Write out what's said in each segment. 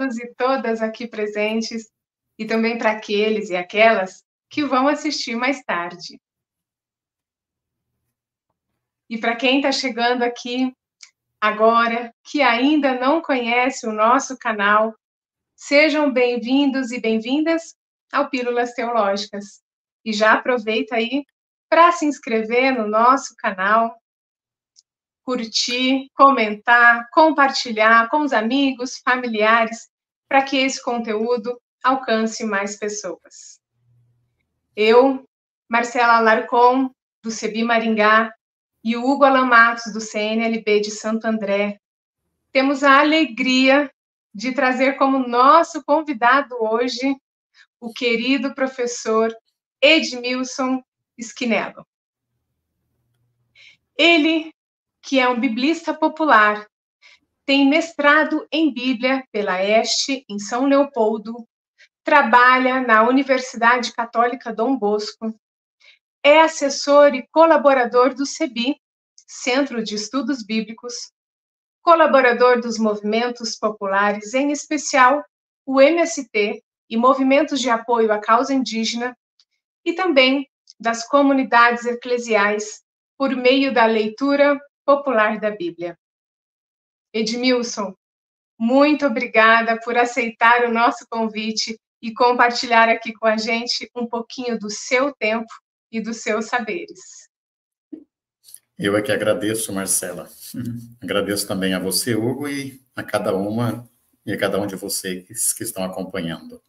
todos e todas aqui presentes e também para aqueles e aquelas que vão assistir mais tarde. E para quem está chegando aqui agora, que ainda não conhece o nosso canal, sejam bem-vindos e bem-vindas ao Pílulas Teológicas. E já aproveita aí para se inscrever no nosso canal, curtir, comentar, compartilhar com os amigos, familiares, para que esse conteúdo alcance mais pessoas. Eu, Marcela Alarcon, do CEBI Maringá, e o Hugo Alan Matos, do CNLB de Santo André, temos a alegria de trazer como nosso convidado hoje o querido professor Edmilson Schinello. Ele, que é um biblista popular, tem mestrado em Bíblia pela ESTE, em São Leopoldo, trabalha na Universidade Católica Dom Bosco, é assessor e colaborador do CEBI, Centro de Estudos Bíblicos, colaborador dos movimentos populares, em especial o MST e movimentos de apoio à causa indígena, e também das comunidades eclesiais por meio da leitura popular da Bíblia. Edmilson, muito obrigada por aceitar o nosso convite e compartilhar aqui com a gente um pouquinho do seu tempo e dos seus saberes. Eu é que agradeço, Marcela. Agradeço também a você, Hugo, e a cada uma e a cada um de vocês que estão acompanhando.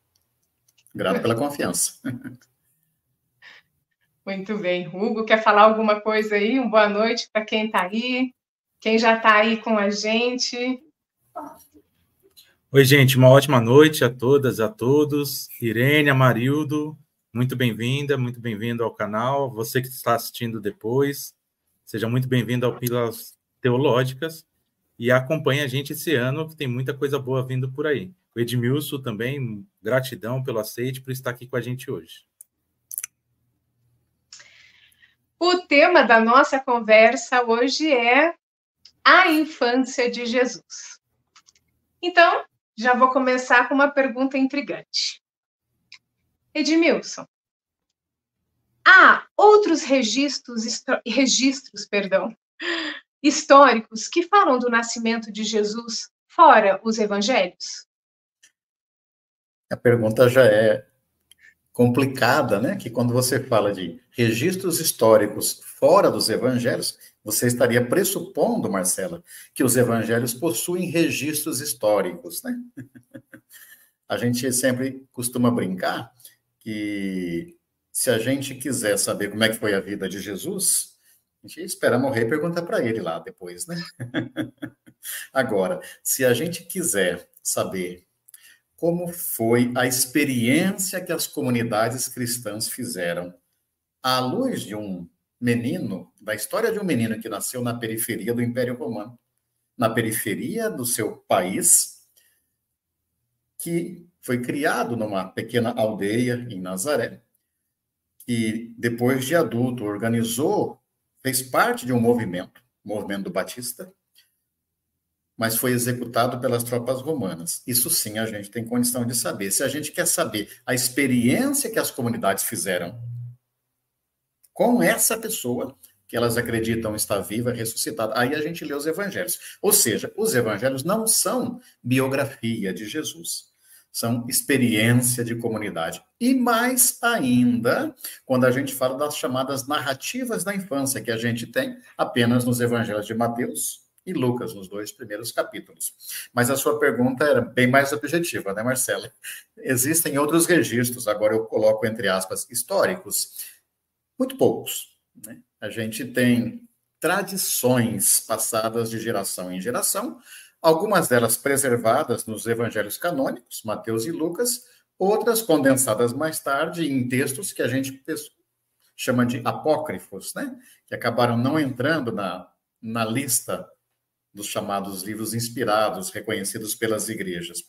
Grato pela confiança. Muito bem. Hugo, quer falar alguma coisa aí? Uma boa noite para quem está aí, quem já está aí com a gente. Oi, gente, uma ótima noite a todas, a todos. Irene, Amarildo, muito bem-vinda, muito bem-vindo ao canal. Você que está assistindo depois, seja muito bem-vindo ao Pílulas Teológicas e acompanhe a gente esse ano, que tem muita coisa boa vindo por aí. O Edmilson também, gratidão pelo aceite, por estar aqui com a gente hoje. O tema da nossa conversa hoje é a infância de Jesus. Então, já vou começar com uma pergunta intrigante. Edmilson, há outros registros históricos que falam do nascimento de Jesus fora os evangelhos? A pergunta já é complicada, né? Que quando você fala de registros históricos fora dos evangelhos, você estaria pressupondo, Marcela, que os evangelhos possuem registros históricos, né? A gente sempre costuma brincar que se a gente quiser saber como é que foi a vida de Jesus, a gente espera morrer e pergunta para ele lá depois, né? Agora, se a gente quiser saber como foi a experiência que as comunidades cristãs fizeram à luz de um menino, da história de um menino que nasceu na periferia do Império Romano, na periferia do seu país, que foi criado numa pequena aldeia em Nazaré, e depois de adulto organizou, fez parte de um movimento, o movimento do Batista, mas foi executado pelas tropas romanas. Isso sim a gente tem condição de saber. Se a gente quer saber a experiência que as comunidades fizeram com essa pessoa, que elas acreditam estar viva, ressuscitada, aí a gente lê os evangelhos. Ou seja, os evangelhos não são biografia de Jesus, são experiência de comunidade. E mais ainda, quando a gente fala das chamadas narrativas da infância, que a gente tem apenas nos evangelhos de Mateus e Lucas, nos 2 primeiros capítulos. Mas a sua pergunta era bem mais objetiva, né, Marcela? Existem outros registros, agora eu coloco entre aspas, históricos, muito poucos, né? A gente tem tradições passadas de geração em geração, algumas delas preservadas nos evangelhos canônicos, Mateus e Lucas, outras condensadas mais tarde em textos que a gente chama de apócrifos, né? Que acabaram não entrando na lista dos chamados livros inspirados, reconhecidos pelas igrejas.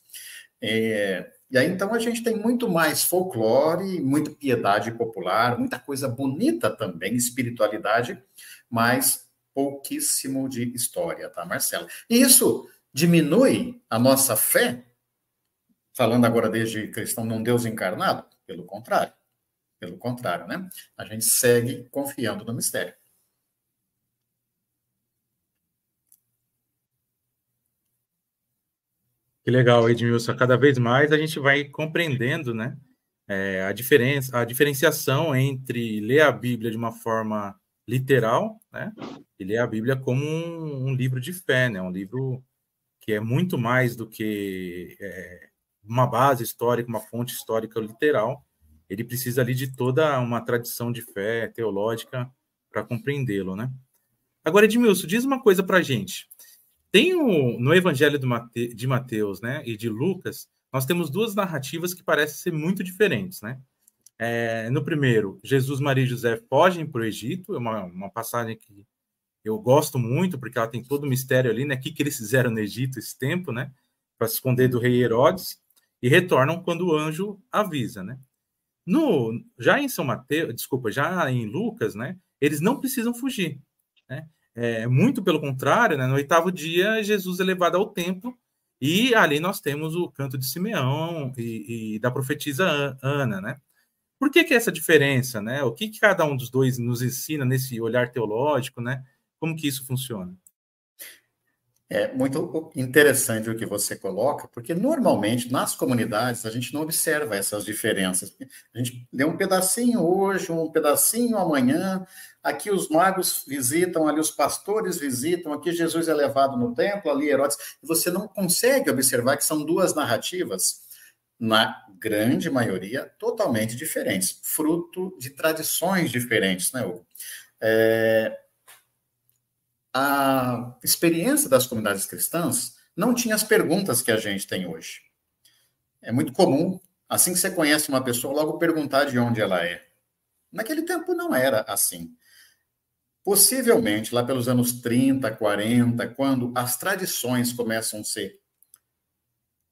E aí, então, a gente tem muito mais folclore, muita piedade popular, muita coisa bonita também, espiritualidade, mas pouquíssimo de história, tá, Marcela? E isso diminui a nossa fé? falando agora desde cristão num Deus encarnado? Pelo contrário, né? A gente segue confiando no mistério. Que legal, Edmilson. Cada vez mais a gente vai compreendendo, né, a diferenciação entre ler a Bíblia de uma forma literal, né, e ler a Bíblia como um livro de fé, né, um livro que é muito mais do que uma base histórica, uma fonte histórica literal. Ele precisa ali de toda uma tradição de fé teológica para compreendê-lo, né? Agora, Edmilson, diz uma coisa para a gente. No Evangelho de Mateus, né, e de Lucas, nós temos duas narrativas que parecem ser muito diferentes, né? No primeiro, Jesus, Maria e José fogem para o Egito, é uma passagem que eu gosto muito, porque ela tem todo o mistério ali, né? O que eles fizeram no Egito esse tempo, né? Para se esconder do rei Herodes, e retornam quando o anjo avisa, né? Já em São Mateus, desculpa, já em Lucas, né? Eles não precisam fugir, né? Muito pelo contrário, né? No 8º dia, Jesus é levado ao templo, e ali nós temos o canto de Simeão e da profetisa Ana, né? Por que essa diferença, né? O que cada um dos dois nos ensina nesse olhar teológico, né? Como que isso funciona? É muito interessante o que você coloca, porque normalmente nas comunidades a gente não observa essas diferenças. A gente lê um pedacinho hoje, um pedacinho amanhã, aqui os magos visitam, ali os pastores visitam, aqui Jesus é levado no templo, ali Herodes. Você não consegue observar que são duas narrativas, na grande maioria, totalmente diferentes, fruto de tradições diferentes, né, Hugo? A experiência das comunidades cristãs não tinha as perguntas que a gente tem hoje. É muito comum, assim que você conhece uma pessoa, logo perguntar de onde ela é. Naquele tempo não era assim. Possivelmente, lá pelos anos 30, 40, quando as tradições começam a ser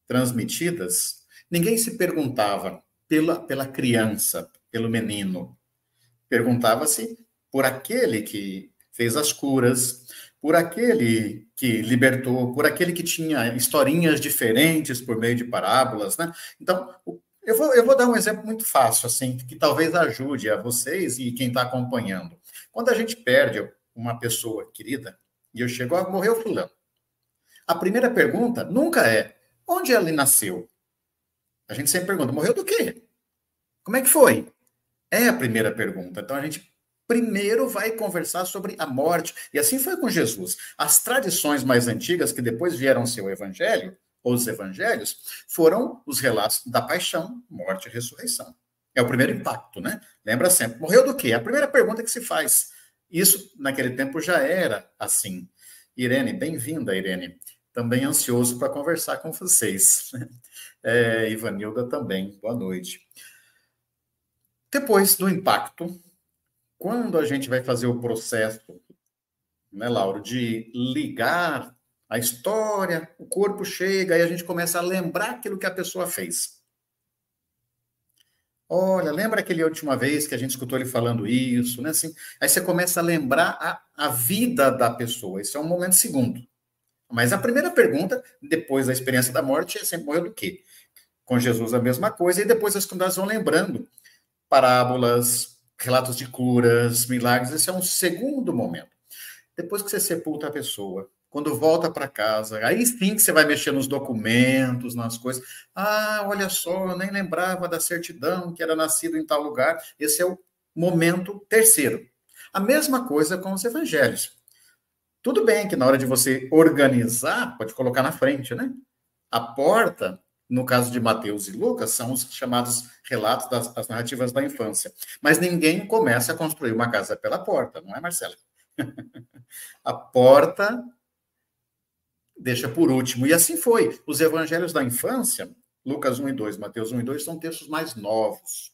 transmitidas, ninguém se perguntava pela criança, pelo menino. Perguntava-se por aquele que fez as curas, por aquele que libertou, por aquele que tinha historinhas diferentes por meio de parábolas, né? Então, eu vou dar um exemplo muito fácil, assim, que talvez ajude a vocês e quem está acompanhando. Quando a gente perde uma pessoa querida, e eu chego a morrer o fulano, a primeira pergunta nunca é, onde ele nasceu? A gente sempre pergunta, morreu do quê? Como é que foi? É a primeira pergunta. Então, a gente primeiro vai conversar sobre a morte. E assim foi com Jesus. As tradições mais antigas, que depois vieram ser o evangelho, ou os evangelhos, foram os relatos da paixão, morte e ressurreição. É o primeiro impacto, né? Lembra sempre, morreu do quê? É a primeira pergunta que se faz. Isso, naquele tempo, já era assim. Irene, bem-vinda, Irene. Também ansioso para conversar com vocês. Ivanilda também, boa noite. Depois do impacto, quando a gente vai fazer o processo, né, Lauro, de ligar a história, o corpo chega e a gente começa a lembrar aquilo que a pessoa fez. Olha, lembra aquela última vez que a gente escutou ele falando isso, né? Assim, aí você começa a lembrar a vida da pessoa. Isso é um momento segundo. Mas a primeira pergunta, depois da experiência da morte, é sempre morreu do quê? Com Jesus a mesma coisa, e depois as comunidades vão lembrando parábolas, relatos de curas, milagres. Esse é um segundo momento. Depois que você sepulta a pessoa, quando volta para casa, aí sim que você vai mexer nos documentos, nas coisas. Ah, olha só, eu nem lembrava da certidão que era nascido em tal lugar. Esse é o momento terceiro. A mesma coisa com os evangelhos. Tudo bem que na hora de você organizar, pode colocar na frente, né? A porta, no caso de Mateus e Lucas, são os chamados relatos das narrativas da infância. Mas ninguém começa a construir uma casa pela porta, não é, Marcela? A porta deixa por último. E assim foi. Os evangelhos da infância, Lucas 1 e 2, Mateus 1 e 2, são textos mais novos.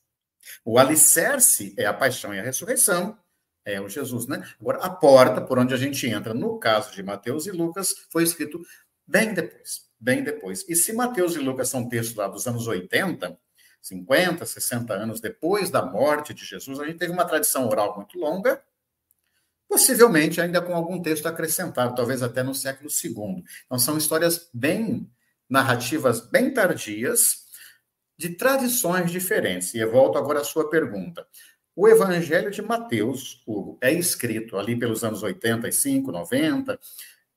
O alicerce é a paixão e a ressurreição, é o Jesus, né? Agora, a porta por onde a gente entra, no caso de Mateus e Lucas, foi escrito bem depois, bem depois. E se Mateus e Lucas são textos lá dos anos 80, 50, 60 anos depois da morte de Jesus, a gente teve uma tradição oral muito longa, possivelmente ainda com algum texto acrescentado, talvez até no século II. Então, são histórias bem narrativas, bem tardias, de tradições diferentes. E eu volto agora à sua pergunta. O Evangelho de Mateus, Hugo, é escrito ali pelos anos 85, 90,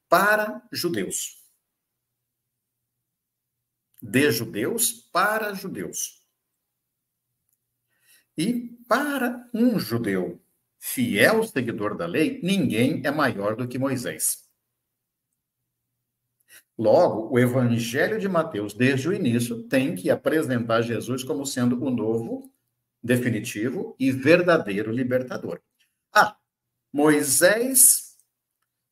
para judeus. De judeus para judeus. E para um judeu fiel seguidor da lei, ninguém é maior do que Moisés. Logo, o Evangelho de Mateus, desde o início, tem que apresentar Jesus como sendo o novo, definitivo e verdadeiro libertador. Moisés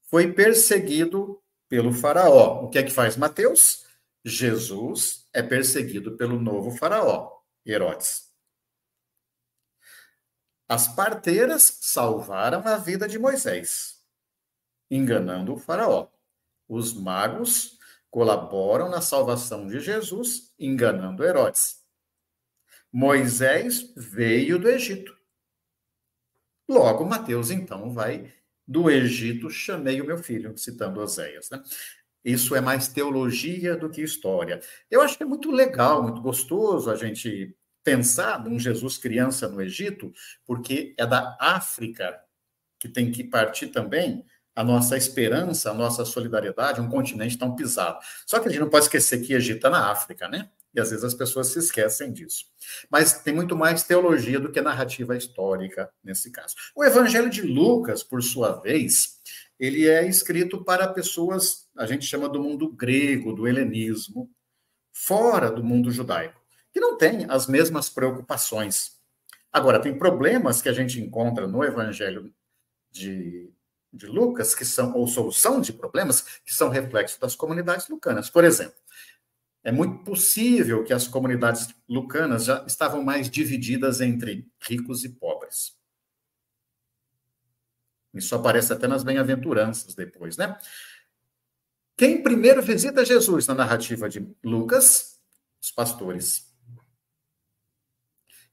foi perseguido pelo faraó. O que é que faz Mateus? Jesus é perseguido pelo novo faraó, Herodes. As parteiras salvaram a vida de Moisés, enganando o faraó. Os magos colaboram na salvação de Jesus, enganando Herodes. Moisés veio do Egito. Logo, Mateus, então, vai do Egito, chamei o meu filho, citando Oséias, né? Isso é mais teologia do que história. Eu acho que é muito legal, muito gostoso a gente pensar num Jesus criança no Egito, porque é da África que tem que partir também a nossa esperança, a nossa solidariedade, um continente tão pisado. Só que a gente não pode esquecer que Egito está na África, né? E às vezes as pessoas se esquecem disso. Mas tem muito mais teologia do que narrativa histórica nesse caso. O Evangelho de Lucas, por sua vez, ele é escrito para pessoas, a gente chama do mundo grego, do helenismo, fora do mundo judaico, que não tem as mesmas preocupações. Agora, tem problemas que a gente encontra no Evangelho de Lucas, que são, ou solução de problemas, que são reflexos das comunidades lucanas. Por exemplo, é muito possível que as comunidades lucanas já estavam mais divididas entre ricos e pobres. Isso aparece até nas bem-aventuranças depois, né? Quem primeiro visita Jesus na narrativa de Lucas? Os pastores,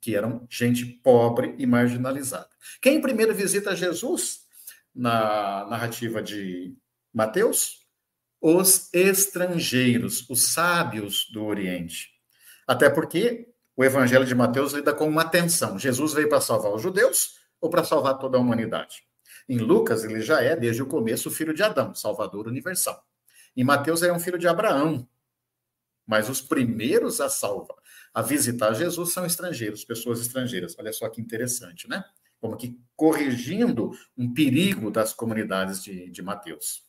que eram gente pobre e marginalizada. Quem primeiro visita Jesus na narrativa de Mateus? Os estrangeiros, os sábios do Oriente. Até porque o Evangelho de Mateus lida com uma tensão. Jesus veio para salvar os judeus ou para salvar toda a humanidade? Em Lucas, ele já é, desde o começo, o filho de Adão, Salvador universal. Em Mateus, ele é um filho de Abraão. Mas os primeiros a visitar Jesus são estrangeiros, pessoas estrangeiras. Olha só que interessante, né? Como que corrigindo um perigo das comunidades de Mateus.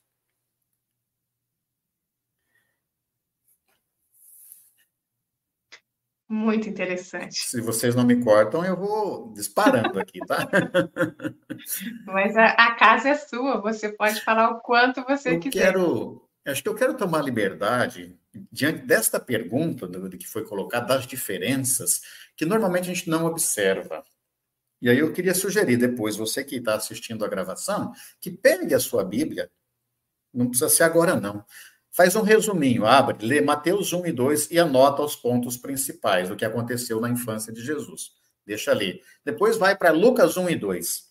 Muito interessante. Se vocês não me cortam, eu vou disparando aqui, tá? Mas a casa é sua, você pode falar o quanto você quiser. Acho que eu quero tomar liberdade, diante desta pergunta que foi colocada, das diferenças, que normalmente a gente não observa. E aí eu queria sugerir depois, você que está assistindo a gravação, que pegue a sua Bíblia, não precisa ser agora não, faz um resuminho, abre, lê Mateus 1 e 2 e anota os pontos principais do que aconteceu na infância de Jesus. Deixa ali. Depois vai para Lucas 1 e 2.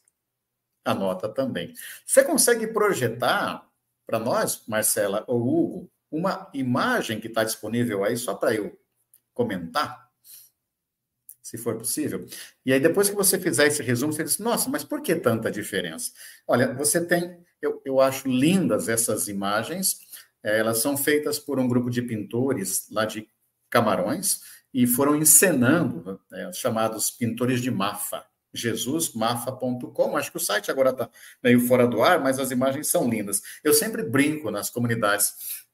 Anota também. Você consegue projetar para nós, Marcela ou Hugo, uma imagem que está disponível aí, só para eu comentar, se for possível? E aí, depois que você fizer esse resumo, você diz, nossa, mas por que tanta diferença? Olha, você tem, eu acho lindas essas imagens, elas são feitas por um grupo de pintores lá de Camarões, e foram encenando, chamados pintores de Mafa. jesusmafa.com, acho que o site agora está meio fora do ar, mas as imagens são lindas. Eu sempre brinco nas comunidades.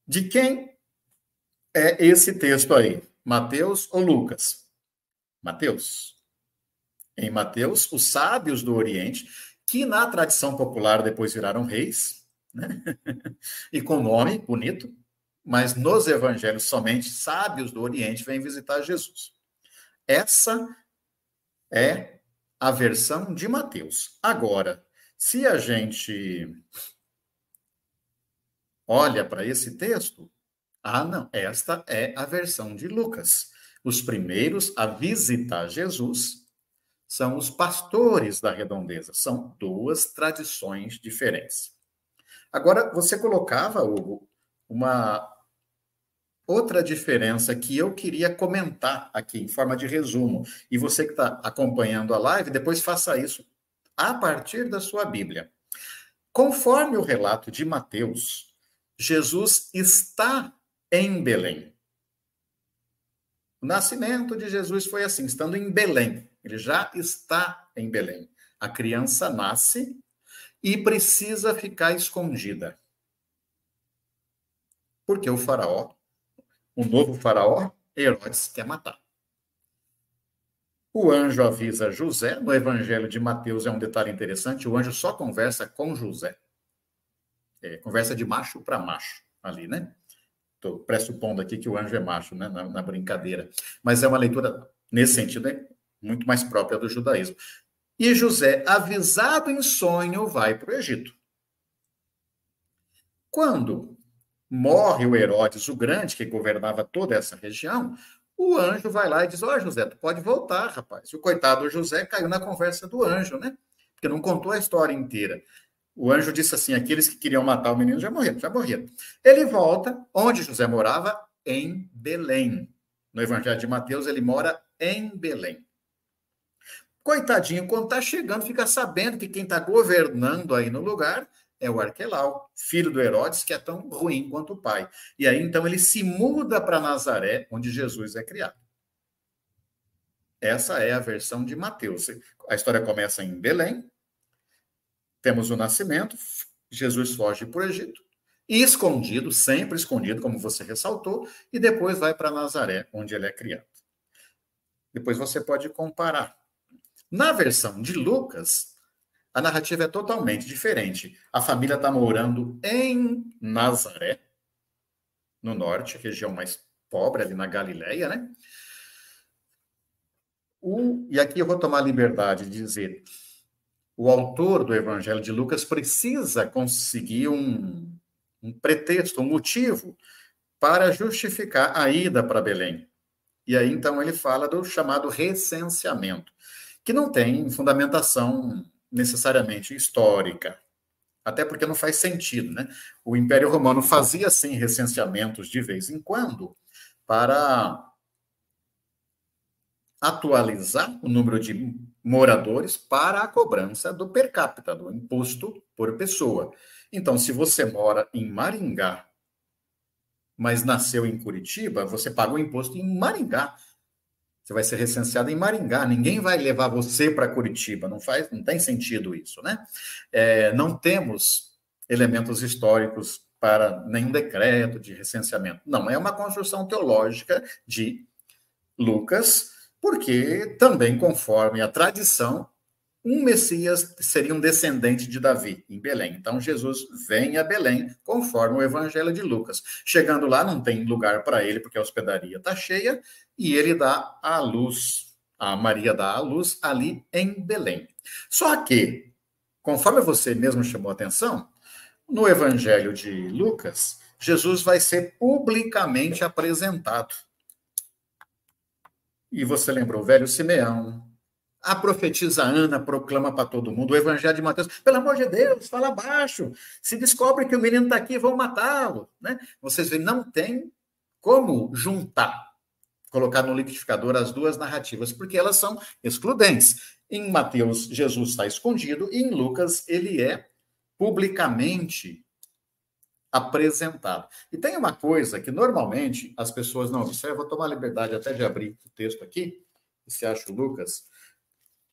De quem é esse texto aí? Mateus ou Lucas? Mateus. Em Mateus, os sábios do Oriente, que na tradição popular depois viraram reis, né? E com nome bonito, mas nos evangelhos somente sábios do Oriente vêm visitar Jesus. Essa é a versão de Mateus. Agora, se a gente olha para esse texto, não, esta é a versão de Lucas. Os primeiros a visitar Jesus são os pastores da redondeza. São duas tradições diferentes. Agora, você colocava, Hugo, outra diferença que eu queria comentar aqui, em forma de resumo, e você que está acompanhando a live, depois faça isso a partir da sua Bíblia. Conforme o relato de Mateus, Jesus está em Belém. O nascimento de Jesus foi assim, estando em Belém. Ele já está em Belém. A criança nasce e precisa ficar escondida. Porque o faraó, o novo faraó, Herodes, quer matar. O anjo avisa José, no Evangelho de Mateus é um detalhe interessante, o anjo só conversa com José. Conversa de macho para macho, ali, né? Estou pressupondo aqui que o anjo é macho, né? Na brincadeira. Mas é uma leitura, nesse sentido, muito mais própria do judaísmo. E José, avisado em sonho, vai para o Egito. Quando morre o Herodes o Grande, que governava toda essa região, o anjo vai lá e diz, José, tu pode voltar, rapaz. O coitado José caiu na conversa do anjo, né? Porque não contou a história inteira. O anjo disse assim, aqueles que queriam matar o menino já morreram. Ele volta, onde José morava? Em Belém. No Evangelho de Mateus, ele mora em Belém. Coitadinho, quando está chegando, fica sabendo que quem está governando aí no lugar é o Arquelau, filho do Herodes, que é tão ruim quanto o pai. E aí, então, ele se muda para Nazaré, onde Jesus é criado. Essa é a versão de Mateus. A história começa em Belém, temos o nascimento, Jesus foge para o Egito, e escondido, sempre escondido, como você ressaltou, e depois vai para Nazaré, onde ele é criado. Depois você pode comparar. Na versão de Lucas, a narrativa é totalmente diferente. A família está morando em Nazaré, no norte, região mais pobre, ali na Galileia, né? E aqui eu vou tomar a liberdade de dizer, o autor do Evangelho de Lucas precisa conseguir um pretexto, um motivo para justificar a ida para Belém. E aí, então, ele fala do chamado recenseamento, que não tem fundamentação necessariamente histórica, até porque não faz sentido, né? O Império Romano fazia, sim, recenseamentos de vez em quando para atualizar o número de moradores para a cobrança do per capita, do imposto por pessoa. Então, se você mora em Maringá, mas nasceu em Curitiba, você paga o imposto em Maringá. Você vai ser recenseado em Maringá. Ninguém vai levar você para Curitiba. Não tem sentido isso, né? Não temos elementos históricos para nenhum decreto de recenseamento. Não, é uma construção teológica de Lucas, porque também, conforme a tradição, um Messias seria um descendente de Davi, em Belém. Então, Jesus vem a Belém, conforme o Evangelho de Lucas. Chegando lá, não tem lugar para ele, porque a hospedaria está cheia, e ele dá à luz, a Maria dá à luz ali em Belém. Só que, conforme você mesmo chamou a atenção, no Evangelho de Lucas, Jesus vai ser publicamente apresentado. E você lembrou o velho Simeão, a profetisa Ana proclama para todo mundo, o Evangelho de Mateus, pelo amor de Deus, fala baixo, se descobre que o menino está aqui, vão matá-lo, né? Vocês veem, não tem como juntar, colocar no liquidificador as duas narrativas, porque elas são excludentes. Em Mateus, Jesus está escondido, e em Lucas, ele é publicamente apresentado. E tem uma coisa que normalmente as pessoas não observam, vou tomar a liberdade até de abrir o texto aqui, se acha o Lucas.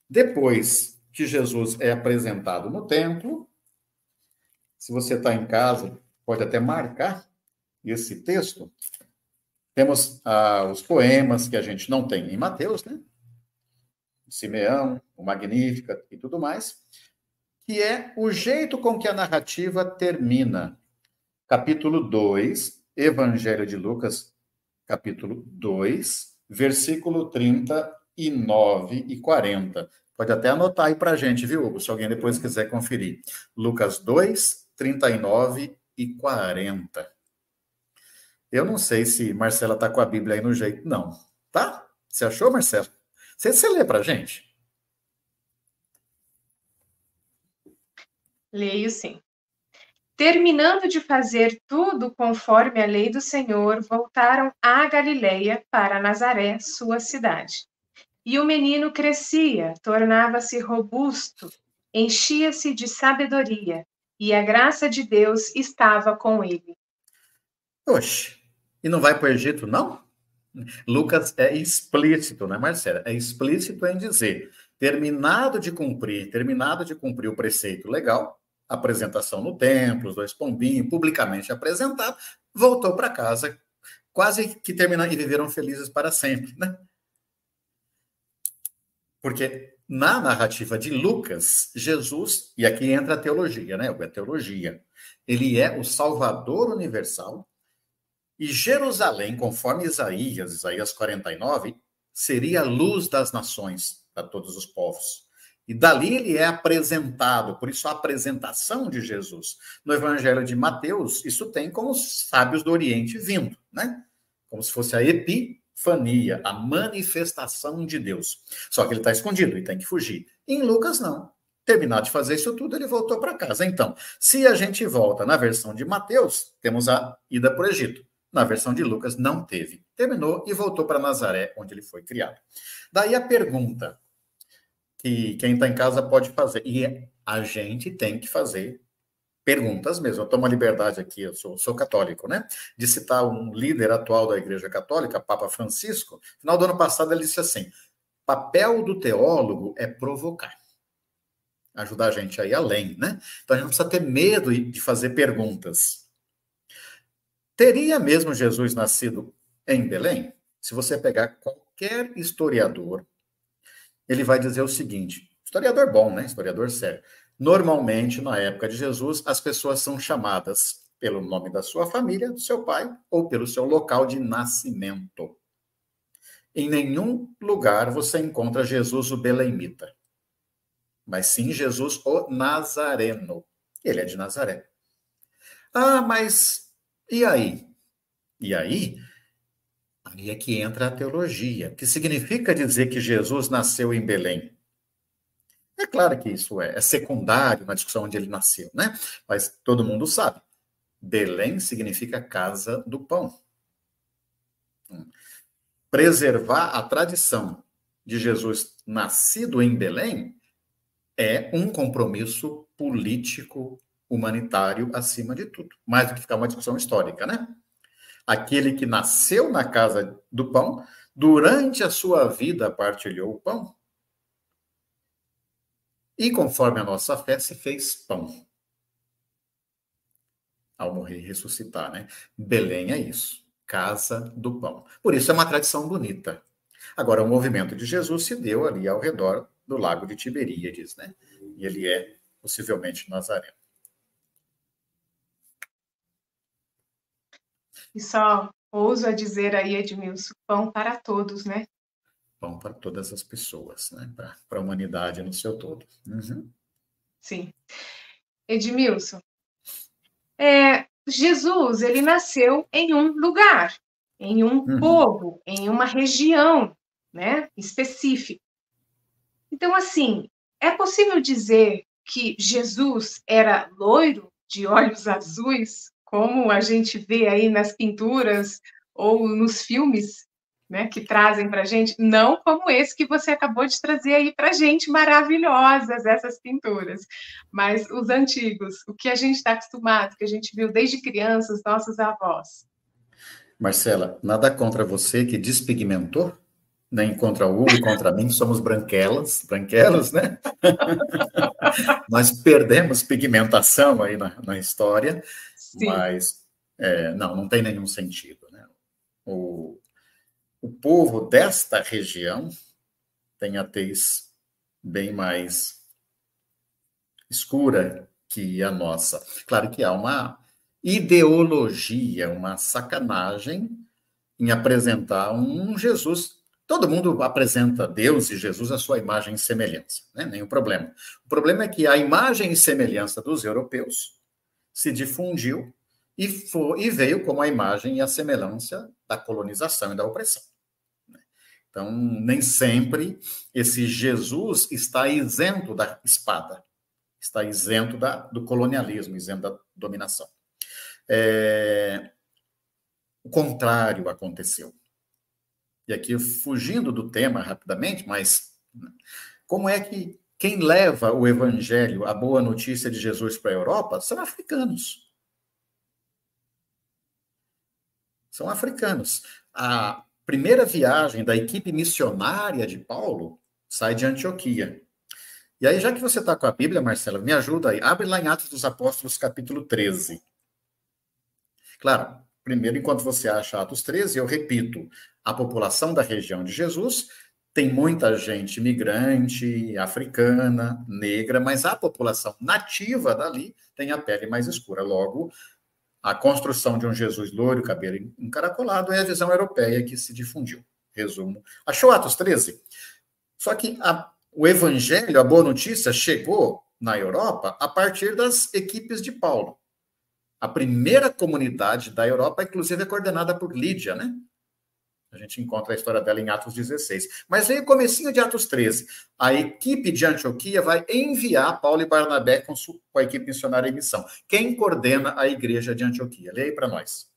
Depois que Jesus é apresentado no templo, se você está em casa, pode até marcar esse texto. Temos os poemas que a gente não tem em Mateus, né? Simeão, o Magnífica e tudo mais, que é o jeito com que a narrativa termina. Capítulo 2, Evangelho de Lucas, capítulo 2, versículo 39 e 40. Pode até anotar aí para a gente, viu, Hugo? Se alguém depois quiser conferir. Lucas 2, 39 e 40. Eu não sei se Marcela está com a Bíblia aí no jeito, não. Tá? Você achou, Marcela? Você lê para a gente? Leio, sim. Terminando de fazer tudo conforme a lei do Senhor, voltaram à Galileia para Nazaré, sua cidade. E o menino crescia, tornava-se robusto, enchia-se de sabedoria, e a graça de Deus estava com ele. Oxe, e não vai para o Egito, não? Lucas é explícito, né, Marcela? É explícito em dizer, terminado de cumprir o preceito legal, apresentação no templo, os 2 pombinhos, publicamente apresentado, voltou para casa, quase que terminaram e viveram felizes para sempre, né? Porque na narrativa de Lucas, Jesus, e aqui entra a teologia, né? A teologia, ele é o Salvador universal, e Jerusalém, conforme Isaías 49, seria a luz das nações para todos os povos. E dali ele é apresentado, por isso a apresentação de Jesus. No Evangelho de Mateus, isso tem como os sábios do Oriente vindo, né? Como se fosse a epifania, a manifestação de Deus. Só que ele está escondido e tem que fugir. Em Lucas, não. Terminado de fazer isso tudo, ele voltou para casa. Então, se a gente volta na versão de Mateus, temos a ida para o Egito. Na versão de Lucas, não teve. Terminou e voltou para Nazaré, onde ele foi criado. Daí a pergunta que quem está em casa pode fazer. E a gente tem que fazer perguntas mesmo. Eu tomo a liberdade aqui, eu sou católico, né? De citar um líder atual da Igreja Católica, Papa Francisco. No final do ano passado, ele disse assim: papel do teólogo é provocar. Ajudar a gente a ir além, né? Então a gente não precisa ter medo de fazer perguntas. Teria mesmo Jesus nascido em Belém? Se você pegar qualquer historiador, ele vai dizer o seguinte, historiador bom, né? Historiador sério. Normalmente, na época de Jesus, as pessoas são chamadas pelo nome da sua família, do seu pai, ou pelo seu local de nascimento. Em nenhum lugar você encontra Jesus o belemita, mas sim Jesus o nazareno. Ele é de Nazaré. Ah, mas e aí? E aí é que entra a teologia, que significa dizer que Jesus nasceu em Belém. É claro que isso é secundário na discussão onde ele nasceu, né? Mas todo mundo sabe. Belém significa casa do pão. Preservar a tradição de Jesus nascido em Belém é um compromisso político, humanitário, acima de tudo. Mais do que ficar uma discussão histórica, né? Aquele que nasceu na casa do pão, durante a sua vida partilhou o pão. E conforme a nossa fé, se fez pão. Ao morrer e ressuscitar, né? Belém é isso, casa do pão. Por isso é uma tradição bonita. Agora, o movimento de Jesus se deu ali ao redor do lago de Tiberíades, né? E ele é possivelmente Nazareno. E só ouso a dizer aí, Edmilson, pão para todos, né? Pão para todas as pessoas, né? Para a humanidade no seu todo. Uhum. Sim. Edmilson, Jesus, ele nasceu em um lugar, em um povo, em uma região, né, específica. Então, assim, é possível dizer que Jesus era loiro, de olhos azuis, como a gente vê aí nas pinturas ou nos filmes, né, que trazem para a gente? Não como esse que você acabou de trazer aí para a gente, maravilhosas essas pinturas, mas os antigos, o que a gente está acostumado, que a gente viu desde criança, os nossos avós. Marcela, nada contra você que despigmentou, nem contra o Hugo e contra mim, somos branquelos, né? Nós perdemos pigmentação aí na história, sim, mas não tem nenhum sentido, né? O povo desta região tem a tez bem mais escura que a nossa. Claro que há uma ideologia, uma sacanagem em apresentar um Jesus. Todo mundo apresenta Deus e Jesus à sua imagem e semelhança, né? Nenhum problema. O problema é que a imagem e semelhança dos europeus se difundiu e veio como a imagem e a semelhança da colonização e da opressão. Então, nem sempre esse Jesus está isento da espada. está isento do colonialismo, isento da dominação. O contrário aconteceu. E aqui, fugindo do tema rapidamente, mas como é que quem leva o evangelho, a boa notícia de Jesus para a Europa, são africanos. São africanos. A primeira viagem da equipe missionária de Paulo sai de Antioquia. E aí, já que você está com a Bíblia, Marcela, me ajuda aí. Abre lá em Atos dos Apóstolos, capítulo 13. Claro, primeiro, enquanto você acha Atos 13, eu repito, a população da região de Jesus tem muita gente migrante, africana, negra, mas a população nativa dali tem a pele mais escura. Logo, a construção de um Jesus loiro, cabelo encaracolado, é a visão europeia que se difundiu. Resumo. Achou Atos 13? Só que o evangelho, a boa notícia, chegou na Europa a partir das equipes de Paulo. A primeira comunidade da Europa, inclusive, é coordenada por Lídia, né? A gente encontra a história dela em Atos 16. Mas veio o comecinho de Atos 13. A equipe de Antioquia vai enviar Paulo e Barnabé com a equipe missionária em missão. Quem coordena a igreja de Antioquia? Lê aí para nós.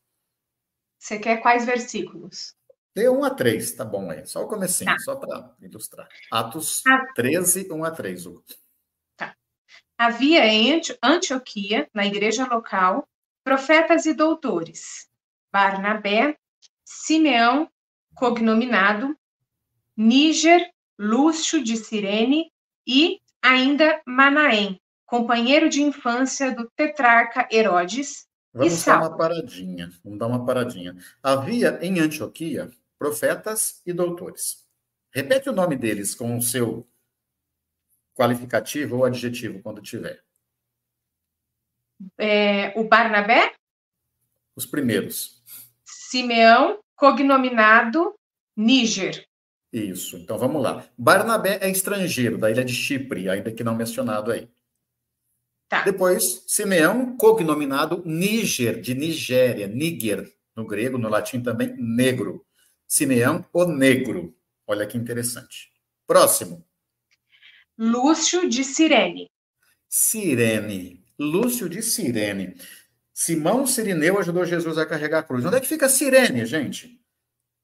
Você quer quais versículos? Lê 1 a 3, tá bom aí. Só o comecinho, só para ilustrar. Atos 13, 1 a 3, Hugo. Tá. Havia em Antioquia, na igreja local, profetas e doutores. Barnabé, Simeão, cognominado, Níger, Lúcio de Cirene e ainda Manaém, companheiro de infância do tetrarca Herodes. Vamos dar uma paradinha. Havia em Antioquia profetas e doutores. Repete o nome deles com o seu qualificativo ou adjetivo quando tiver. O Barnabé? Os primeiros. Simeão, cognominado, Níger. Isso, então vamos lá. Barnabé é estrangeiro, da ilha de Chipre, ainda que não mencionado aí. Tá. Depois, Simeão, cognominado Níger, de Nigéria, Níger, no grego, no latim também, negro. Simeão, o negro. Olha que interessante. Próximo. Lúcio de Cirene. Cirene. Lúcio de Cirene. Simão Cirineu ajudou Jesus a carregar a cruz. Onde é que fica Cirene, gente?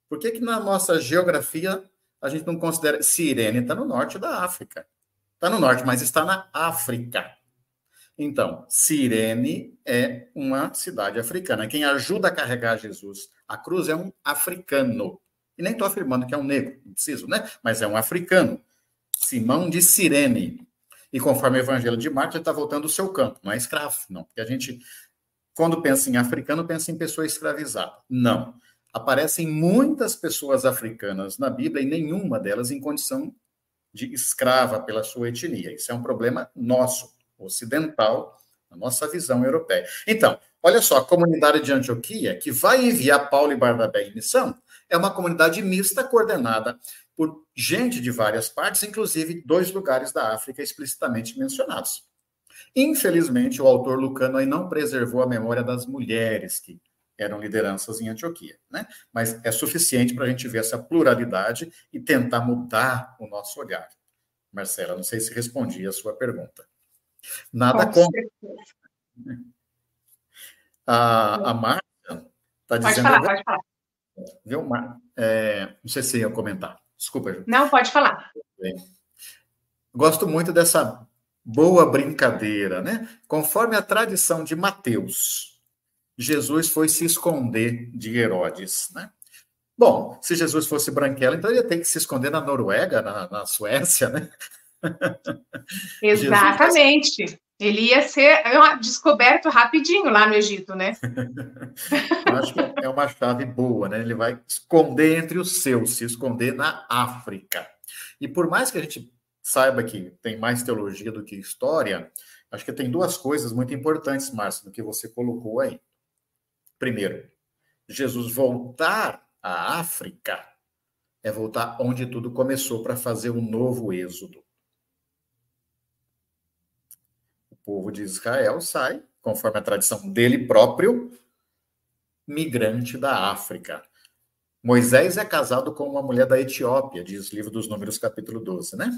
Por que na nossa geografia a gente não considera... Cirene está no norte da África. Está no norte, mas está na África. Então, Cirene é uma cidade africana. Quem ajuda a carregar Jesus à cruz é um africano. E nem estou afirmando que é um negro, não preciso, né? Mas é um africano. Simão de Cirene. E conforme o Evangelho de Marcos, ele está voltando ao seu campo. Não é escravo, não. Porque a gente, quando pensa em africano, pensa em pessoa escravizada. Não. Aparecem muitas pessoas africanas na Bíblia e nenhuma delas em condição de escrava pela sua etnia. Isso é um problema nosso, ocidental, na nossa visão europeia. Então, olha só, a comunidade de Antioquia, que vai enviar Paulo e Barnabé em missão, é uma comunidade mista coordenada por gente de várias partes, inclusive 2 lugares da África explicitamente mencionados. Infelizmente, o autor lucano aí não preservou a memória das mulheres que eram lideranças em Antioquia, né? Mas é suficiente para a gente ver essa pluralidade e tentar mudar o nosso olhar. Marcela, não sei se respondi a sua pergunta. Nada contra. A Márcia está dizendo... Pode falar. Viu, não sei se ia comentar. Desculpa, Ju. Não, pode falar. Gosto muito dessa boa brincadeira, né? Conforme a tradição de Mateus, Jesus foi se esconder de Herodes, né? Bom, se Jesus fosse branquelo, então ele ia ter que se esconder na Noruega, na Suécia, né? Exatamente. Jesus... Ele ia ser descoberto rapidinho lá no Egito, né? Eu acho que é uma chave boa, né? Ele vai esconder entre os seus, se esconder na África. E por mais que a gente saiba que tem mais teologia do que história, acho que tem 2 coisas muito importantes, Márcio, no que você colocou aí. Primeiro, Jesus voltar à África é voltar onde tudo começou para fazer um novo êxodo. O povo de Israel sai, conforme a tradição dele próprio, migrante da África. Moisés é casado com uma mulher da Etiópia, diz o livro dos Números, capítulo 12, né?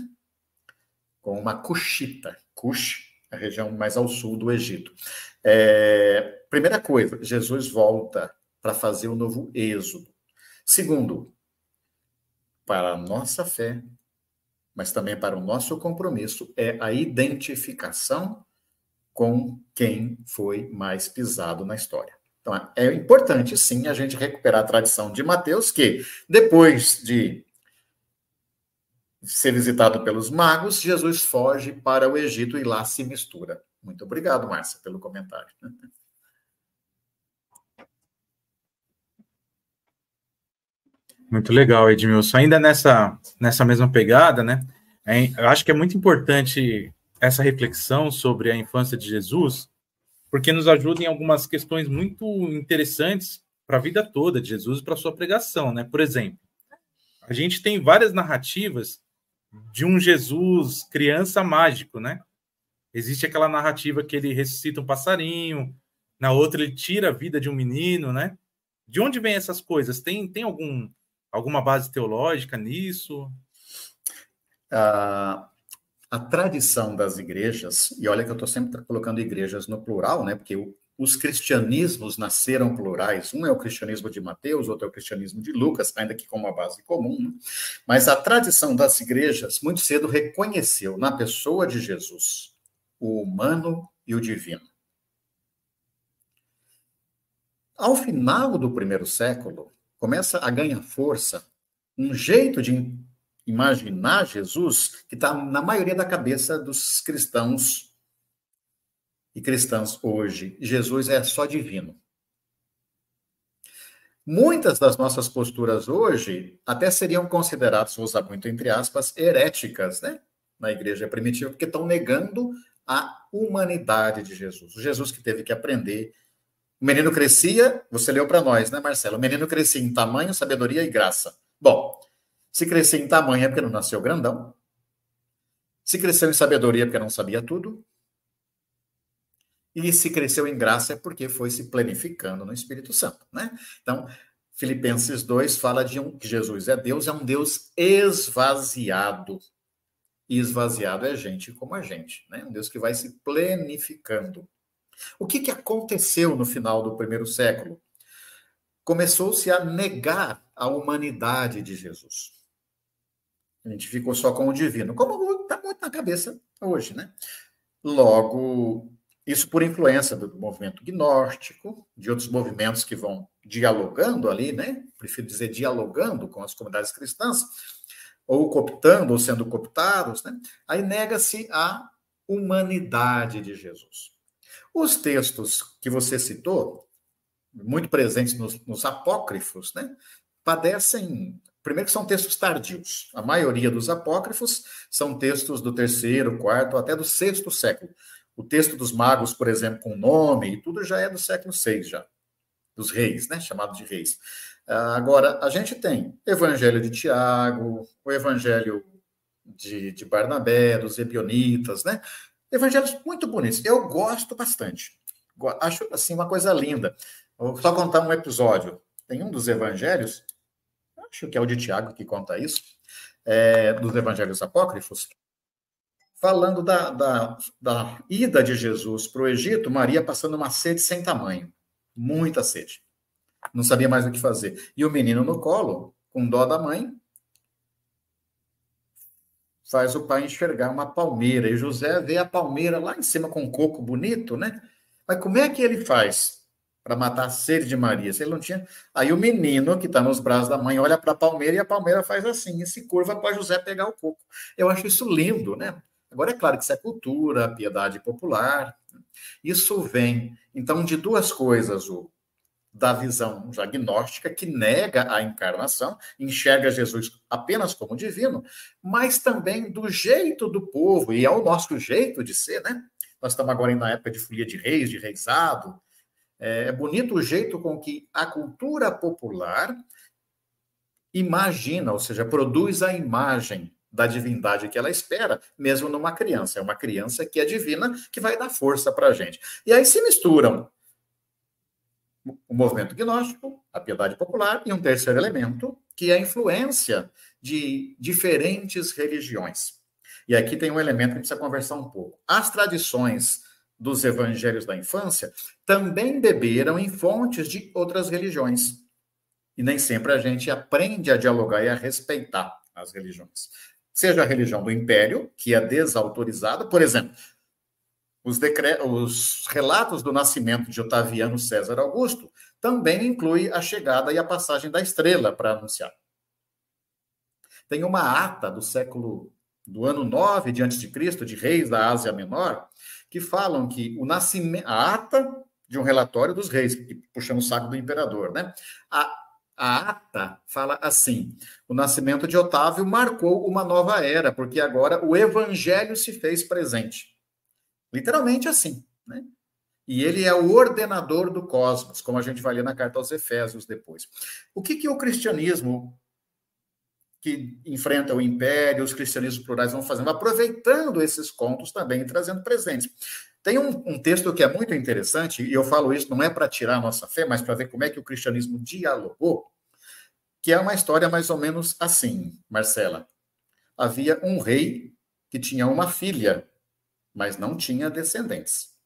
Com uma cuxita. Cush a região mais ao sul do Egito. Primeira coisa, Jesus volta para fazer o novo êxodo. Segundo, para a nossa fé, mas também para o nosso compromisso, é a identificação com quem foi mais pisado na história. Então, é importante, sim, a gente recuperar a tradição de Mateus, que depois de ser visitado pelos magos, Jesus foge para o Egito e lá se mistura. Muito obrigado, Márcia, pelo comentário. Muito legal, Edmilson. Ainda nessa mesma pegada, né? Eu acho que é muito importante essa reflexão sobre a infância de Jesus, porque nos ajuda em algumas questões muito interessantes para a vida toda de Jesus e para a sua pregação, né? Por exemplo, a gente tem várias narrativas de um Jesus criança mágico, né? Existe aquela narrativa que ele ressuscita um passarinho, na outra ele tira a vida de um menino, né? De onde vem essas coisas? Tem alguma base teológica nisso? A tradição das igrejas, e olha que eu estou sempre colocando igrejas no plural, né? Porque os cristianismos nasceram plurais. Um é o cristianismo de Mateus, outro é o cristianismo de Lucas, ainda que com uma base comum. Né? Mas a tradição das igrejas, muito cedo, reconheceu na pessoa de Jesus o humano e o divino. Ao final do primeiro século, começa a ganhar força um jeito de imaginar Jesus que está na maioria da cabeça dos cristãos e cristãs hoje. Jesus é só divino. Muitas das nossas posturas hoje até seriam consideradas, vou usar muito entre aspas, heréticas, né? Na igreja primitiva, porque estão negando a humanidade de Jesus. O Jesus que teve que aprender. O menino crescia, você leu para nós, né, Marcelo? O menino crescia em tamanho, sabedoria e graça. Bom, se crescer em tamanho é porque não nasceu grandão. Se cresceu em sabedoria é porque não sabia tudo. E se cresceu em graça é porque foi se planificando no Espírito Santo, né? Então, Filipenses 2 fala de que Jesus é um Deus esvaziado. E esvaziado é gente como a gente, né? Um Deus que vai se planificando. O que aconteceu no final do primeiro século? Começou-se a negar a humanidade de Jesus. A gente ficou só com o divino, como está muito na cabeça hoje, né? Logo, isso por influência do movimento gnóstico, de outros movimentos que vão dialogando ali, né? Prefiro dizer dialogando com as comunidades cristãs, ou cooptando, ou sendo cooptados, né? Aí nega-se a humanidade de Jesus. Os textos que você citou, muito presentes nos apócrifos, né? Padecem... Primeiro que são textos tardios. A maioria dos apócrifos são textos do 3º, 4º, até do 6º século. O texto dos magos, por exemplo, com nome e tudo, já é do século VI, já. Dos reis, né? Chamado de reis. Agora, a gente tem Evangelho de Tiago, o Evangelho de Barnabé, dos Ebionitas, né? Evangelhos muito bonitos. Eu gosto bastante. Acho, assim, uma coisa linda. Vou só contar um episódio. Tem um dos evangelhos, acho que é o de Tiago que conta isso, dos evangelhos apócrifos, falando da ida de Jesus para o Egito, Maria passando uma sede sem tamanho. Muita sede. Não sabia mais o que fazer. E o menino no colo, com dó da mãe, faz o pai enxergar uma palmeira. E José vê a palmeira lá em cima com um coco bonito, né? Mas como é que ele faz para matar a sede de Maria? Se ele não tinha... Aí o menino que está nos braços da mãe olha para a palmeira e a palmeira faz assim, e se curva para José pegar o coco. Eu acho isso lindo, né? Agora, é claro que isso é cultura, piedade popular. Isso vem, então, de duas coisas, da visão já gnóstica, que nega a encarnação, enxerga Jesus apenas como divino, mas também do jeito do povo, e é o nosso jeito de ser, né? Nós estamos agora na época de folia de reis, de reisado. É bonito o jeito com que a cultura popular imagina, ou seja, produz a imagem da divindade que ela espera, mesmo numa criança. É uma criança que é divina, que vai dar força para a gente. E aí se misturam o movimento gnóstico, a piedade popular, e um terceiro elemento, que é a influência de diferentes religiões. E aqui tem um elemento que precisa conversar um pouco. As tradições dos evangelhos da infância também beberam em fontes de outras religiões. E nem sempre a gente aprende a dialogar e a respeitar as religiões. Seja a religião do Império, que é desautorizada, por exemplo, os relatos do nascimento de Otaviano César Augusto também inclui a chegada e a passagem da estrela para anunciar. Tem uma ata do ano 9 de a.C., de reis da Ásia Menor, que falam que o nascimento, a ata de um relatório dos reis, puxando o saco do imperador, né? A ata fala assim: o nascimento de Otávio marcou uma nova era, porque agora o evangelho se fez presente. Literalmente assim, né? E ele é o ordenador do cosmos, como a gente vai ler na carta aos Efésios depois. O que o cristianismo que enfrenta o império, os cristianismos plurais vão fazendo? Aproveitando esses contos também e trazendo presentes. Tem um texto que é muito interessante, e eu falo isso não é para tirar a nossa fé, mas para ver como é que o cristianismo dialogou, que é uma história mais ou menos assim, Marcela. Havia um rei que tinha uma filha, mas não tinha descendentes.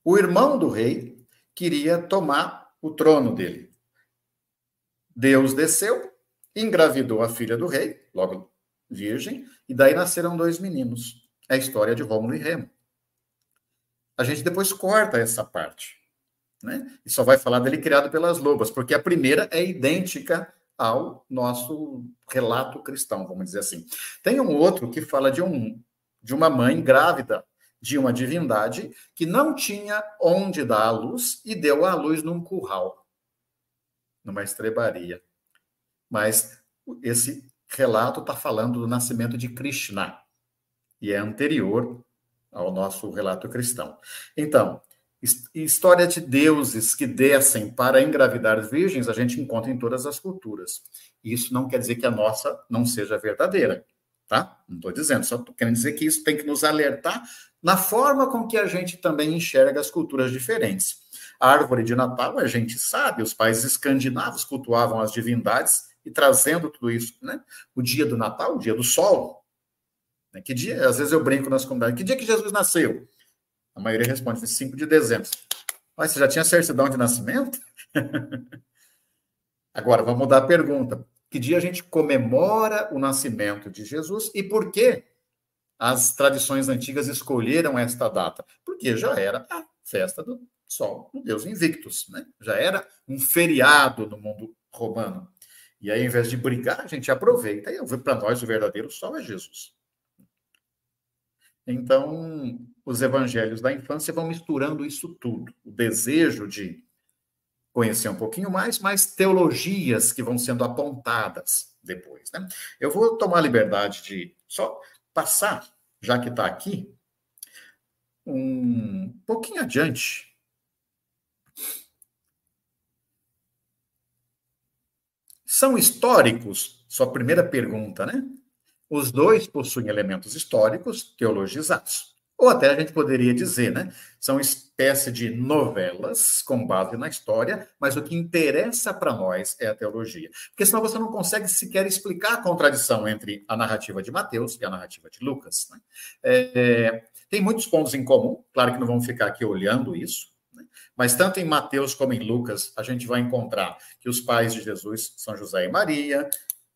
O irmão do rei queria tomar o trono dele. Deus desceu, engravidou a filha do rei, logo virgem, e daí nasceram 2 meninos. É a história de Rômulo e Remo. A gente depois corta essa parte, né? E só vai falar dele criado pelas lobas, porque a primeira é idêntica ao nosso relato cristão, vamos dizer assim. Tem um outro que fala de uma mãe grávida de uma divindade que não tinha onde dar à luz e deu à luz num curral, numa estrebaria. Mas esse relato está falando do nascimento de Krishna e é anterior ao nosso relato cristão. Então, história de deuses que descem para engravidar virgens a gente encontra em todas as culturas. Isso não quer dizer que a nossa não seja verdadeira, tá? Não estou dizendo, só estou querendo dizer que isso tem que nos alertar na forma com que a gente também enxerga as culturas diferentes. A árvore de Natal, a gente sabe, os países escandinavos cultuavam as divindades e trazendo tudo isso, né? O dia do Natal, o dia do sol. Né? Que dia? Às vezes eu brinco nas comunidades. Que dia que Jesus nasceu? A maioria responde, foi 5 de dezembro. Mas você já tinha certidão de nascimento? Agora, vamos mudar a pergunta. Que dia a gente comemora o nascimento de Jesus e por que as tradições antigas escolheram esta data? Porque já era a festa do Sol, do Deus Invictus, né? Já era um feriado no mundo romano. E aí, ao invés de brigar, a gente aproveita e para nós o verdadeiro Sol é Jesus. Então, os evangelhos da infância vão misturando isso tudo. O desejo de conhecer um pouquinho mais, mas teologias que vão sendo apontadas depois, né? Eu vou tomar a liberdade de só passar, já que está aqui, um pouquinho adiante. São históricos? Sua primeira pergunta, né? Os dois possuem elementos históricos teologizados. Ou até a gente poderia dizer, né? São espécie de novelas com base na história, mas o que interessa para nós é a teologia. Porque senão você não consegue sequer explicar a contradição entre a narrativa de Mateus e a narrativa de Lucas. Né? Tem muitos pontos em comum, claro que não vamos ficar aqui olhando isso, né? Mas tanto em Mateus como em Lucas, a gente vai encontrar que os pais de Jesus são José e Maria.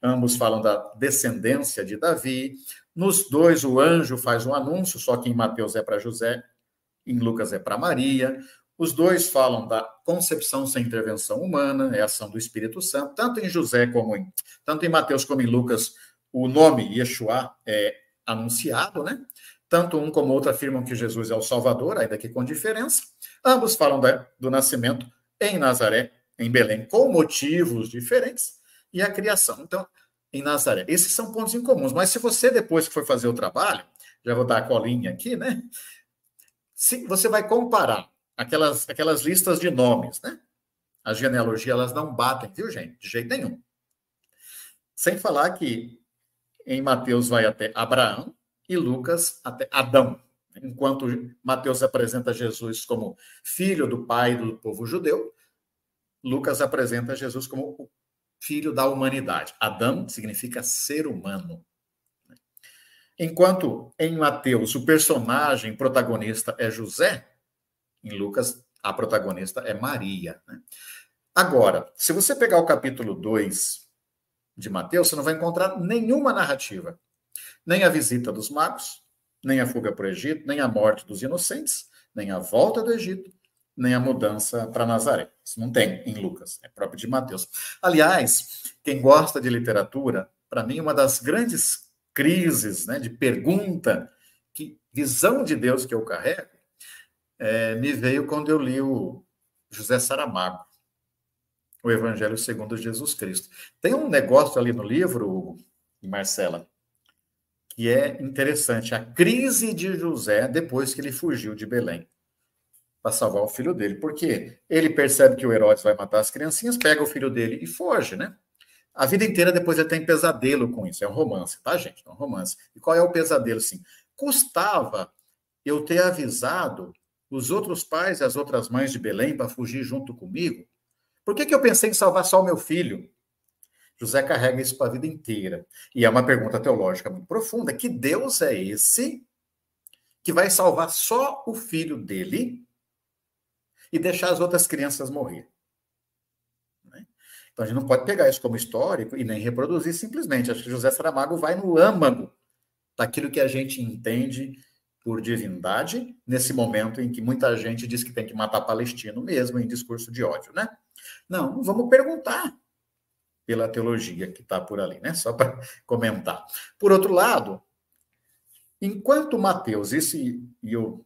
Ambos falam da descendência de Davi. Nos dois, o anjo faz um anúncio, só que em Mateus é para José, em Lucas é para Maria. Os dois falam da concepção sem intervenção humana, é a ação do Espírito Santo. Tanto em Mateus como em Lucas, o nome Yeshua é anunciado, né? Tanto um como outro afirmam que Jesus é o Salvador, ainda que com diferença. Ambos falam do nascimento em Nazaré, em Belém, com motivos diferentes. E a criação, então, em Nazaré. Esses são pontos em comuns, mas se você, depois que for fazer o trabalho, já vou dar a colinha aqui, né? Se você vai comparar aquelas listas de nomes, né? A genealogia, elas não batem, viu, gente? De jeito nenhum. Sem falar que em Mateus vai até Abraão e Lucas até Adão. Enquanto Mateus apresenta Jesus como filho do pai do povo judeu, Lucas apresenta Jesus como filho da humanidade. Adão significa ser humano. Enquanto em Mateus o personagem protagonista é José, em Lucas a protagonista é Maria. Agora, se você pegar o capítulo 2 de Mateus, você não vai encontrar nenhuma narrativa. Nem a visita dos magos, nem a fuga para o Egito, nem a morte dos inocentes, nem a volta do Egito, nem a mudança para Nazaré. Isso não tem em Lucas, é próprio de Mateus. Aliás, quem gosta de literatura, para mim, uma das grandes crises, né, de pergunta, que visão de Deus que eu carrego, me veio quando eu li o José Saramago, o Evangelho segundo Jesus Cristo. Tem um negócio ali no livro, Hugo e Marcela, que é interessante, a crise de José depois que ele fugiu de Belém para salvar o filho dele, porque ele percebe que o Herodes vai matar as criancinhas, pega o filho dele e foge, né? A vida inteira depois ele tem pesadelo com isso, é um romance, tá, gente? É um romance. E qual é o pesadelo, sim? Custava eu ter avisado os outros pais e as outras mães de Belém para fugir junto comigo? Por que eu pensei em salvar só o meu filho? José carrega isso para a vida inteira. E é uma pergunta teológica muito profunda. Que Deus é esse que vai salvar só o filho dele e deixar as outras crianças morrer? Então a gente não pode pegar isso como histórico e nem reproduzir simplesmente. Acho que José Saramago vai no âmago daquilo que a gente entende por divindade, nesse momento em que muita gente diz que tem que matar palestino mesmo, em discurso de ódio, né? Não, vamos perguntar pela teologia que está por ali, né? Só para comentar. Por outro lado, enquanto Mateus, e eu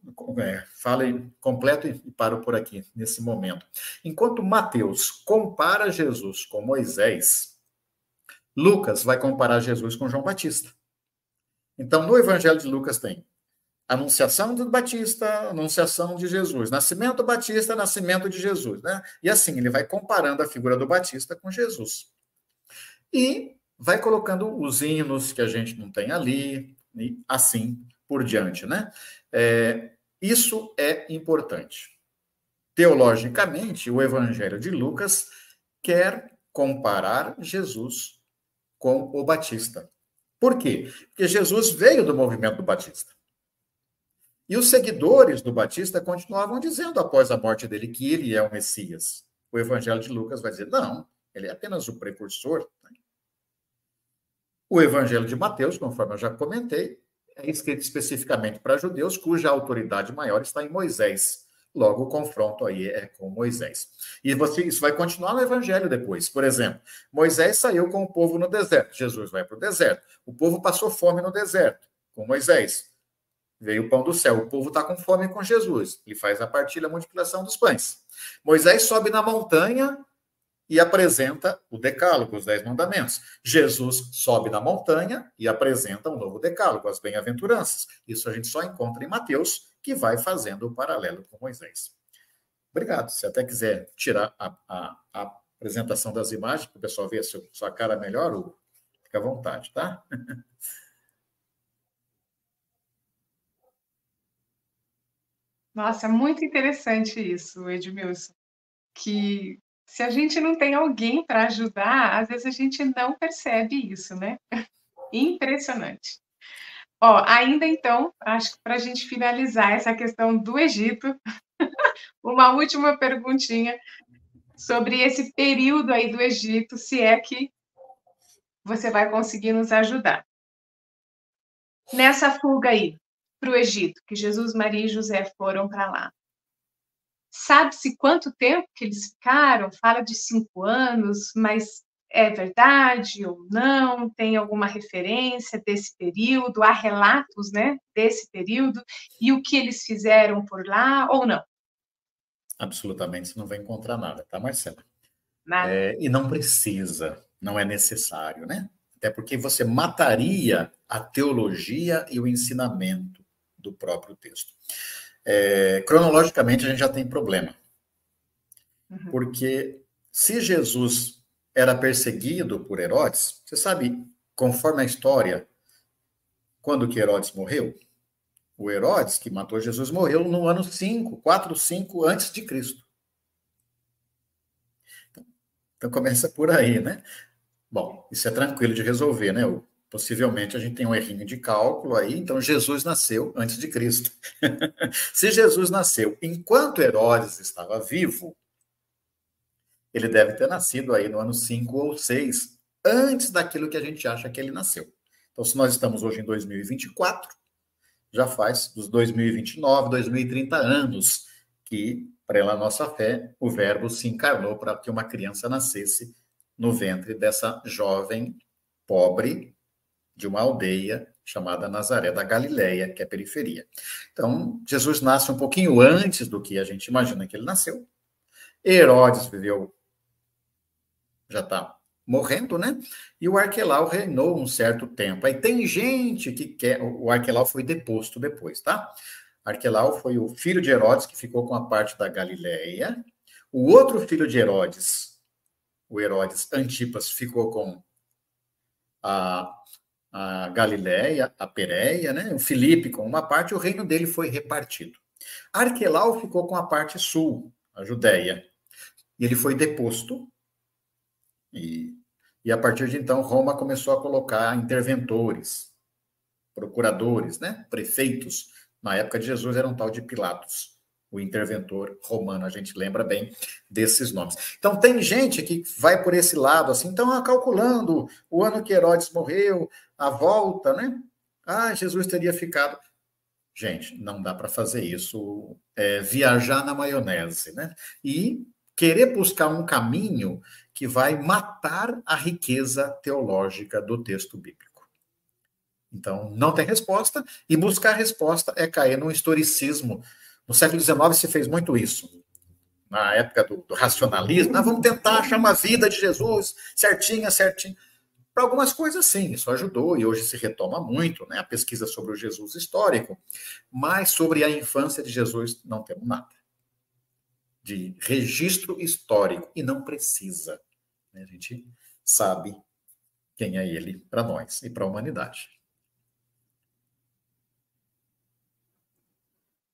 falo completo e paro por aqui nesse momento. Enquanto Mateus compara Jesus com Moisés, Lucas vai comparar Jesus com João Batista. Então, no Evangelho de Lucas tem anunciação do Batista, anunciação de Jesus, nascimento do Batista, nascimento de Jesus, né? E assim, ele vai comparando a figura do Batista com Jesus. E vai colocando os hinos que a gente não tem ali, e assim por diante, né? Isso é importante. Teologicamente, o Evangelho de Lucas quer comparar Jesus com o Batista. Por quê? Porque Jesus veio do movimento do Batista. E os seguidores do Batista continuavam dizendo, após a morte dele, que ele é o Messias. O Evangelho de Lucas vai dizer, não, ele é apenas o precursor. O Evangelho de Mateus, conforme eu já comentei, é escrito especificamente para judeus, cuja autoridade maior está em Moisés. Logo, o confronto aí é com Moisés. E isso vai continuar no Evangelho depois. Por exemplo, Moisés saiu com o povo no deserto. Jesus vai para o deserto. O povo passou fome no deserto, com Moisés. Veio o pão do céu. O povo está com fome com Jesus. Ele faz a partilha, a multiplicação dos pães. Moisés sobe na montanha e apresenta o decálogo, os 10 mandamentos. Jesus sobe na montanha e apresenta um novo decálogo, as bem-aventuranças. Isso a gente só encontra em Mateus, que vai fazendo o paralelo com Moisés. Obrigado. Se até quiser tirar a apresentação das imagens, para o pessoal ver a sua cara melhor, Hugo, fica à vontade, tá? Nossa, muito interessante isso, Edmilson, que se a gente não tem alguém para ajudar, às vezes a gente não percebe isso, né? Impressionante. Ó, ainda então, acho que para a gente finalizar essa questão do Egito, uma última perguntinha sobre esse período aí do Egito, se é que você vai conseguir nos ajudar. Nessa fuga aí para o Egito, que Jesus, Maria e José foram para lá, sabe-se quanto tempo que eles ficaram? Fala de 5 anos, mas é verdade ou não? Tem alguma referência desse período? Há relatos, né, desse período? E o que eles fizeram por lá ou não? Absolutamente, você não vai encontrar nada, tá, Marcela? Nada. E não precisa, não é necessário, né? Até porque você mataria a teologia e o ensinamento do próprio texto. Cronologicamente, a gente já tem problema. Porque se Jesus era perseguido por Herodes, você sabe, conforme a história, quando que Herodes morreu? O Herodes, que matou Jesus, morreu no ano 4, 5 antes de Cristo. Então começa por aí, né? Bom, isso é tranquilo de resolver, né? Possivelmente a gente tem um errinho de cálculo aí, então Jesus nasceu antes de Cristo. Se Jesus nasceu enquanto Herodes estava vivo, ele deve ter nascido aí no ano 5 ou 6, antes daquilo que a gente acha que ele nasceu. Então, se nós estamos hoje em 2024, já faz dos 2029, 2030 anos que, pela nossa fé, o Verbo se encarnou para que uma criança nascesse no ventre dessa jovem pobre de uma aldeia chamada Nazaré da Galileia, que é a periferia. Então, Jesus nasce um pouquinho antes do que a gente imagina que ele nasceu. Herodes viveu, já está morrendo, né? E o Arquelau reinou um certo tempo. Aí tem gente que quer... O Arquelau foi deposto depois, tá? Arquelau foi o filho de Herodes, que ficou com a parte da Galileia. O outro filho de Herodes, o Herodes Antipas, ficou com a Galileia, a Pérea, né? O Filipe com uma parte, o reino dele foi repartido. Arquelau ficou com a parte sul, a Judéia, e ele foi deposto, e a partir de então Roma começou a colocar interventores, procuradores, né? Prefeitos. Na época de Jesus era um tal de Pilatos, o interventor romano, a gente lembra bem desses nomes. Então tem gente que vai por esse lado, assim, então calculando o ano que Herodes morreu, a volta, né? Ah, Jesus teria ficado... Gente, não dá para fazer isso, viajar na maionese, né? E querer buscar um caminho que vai matar a riqueza teológica do texto bíblico. Então, não tem resposta, e buscar resposta é cair no historicismo. No século XIX se fez muito isso. Na época do racionalismo, vamos tentar achar uma vida de Jesus certinha, certinha. Para algumas coisas, sim, isso ajudou, e hoje se retoma muito, né, a pesquisa sobre o Jesus histórico, mas sobre a infância de Jesus não temos nada de registro histórico, e não precisa. Né? A gente sabe quem é ele para nós e para a humanidade.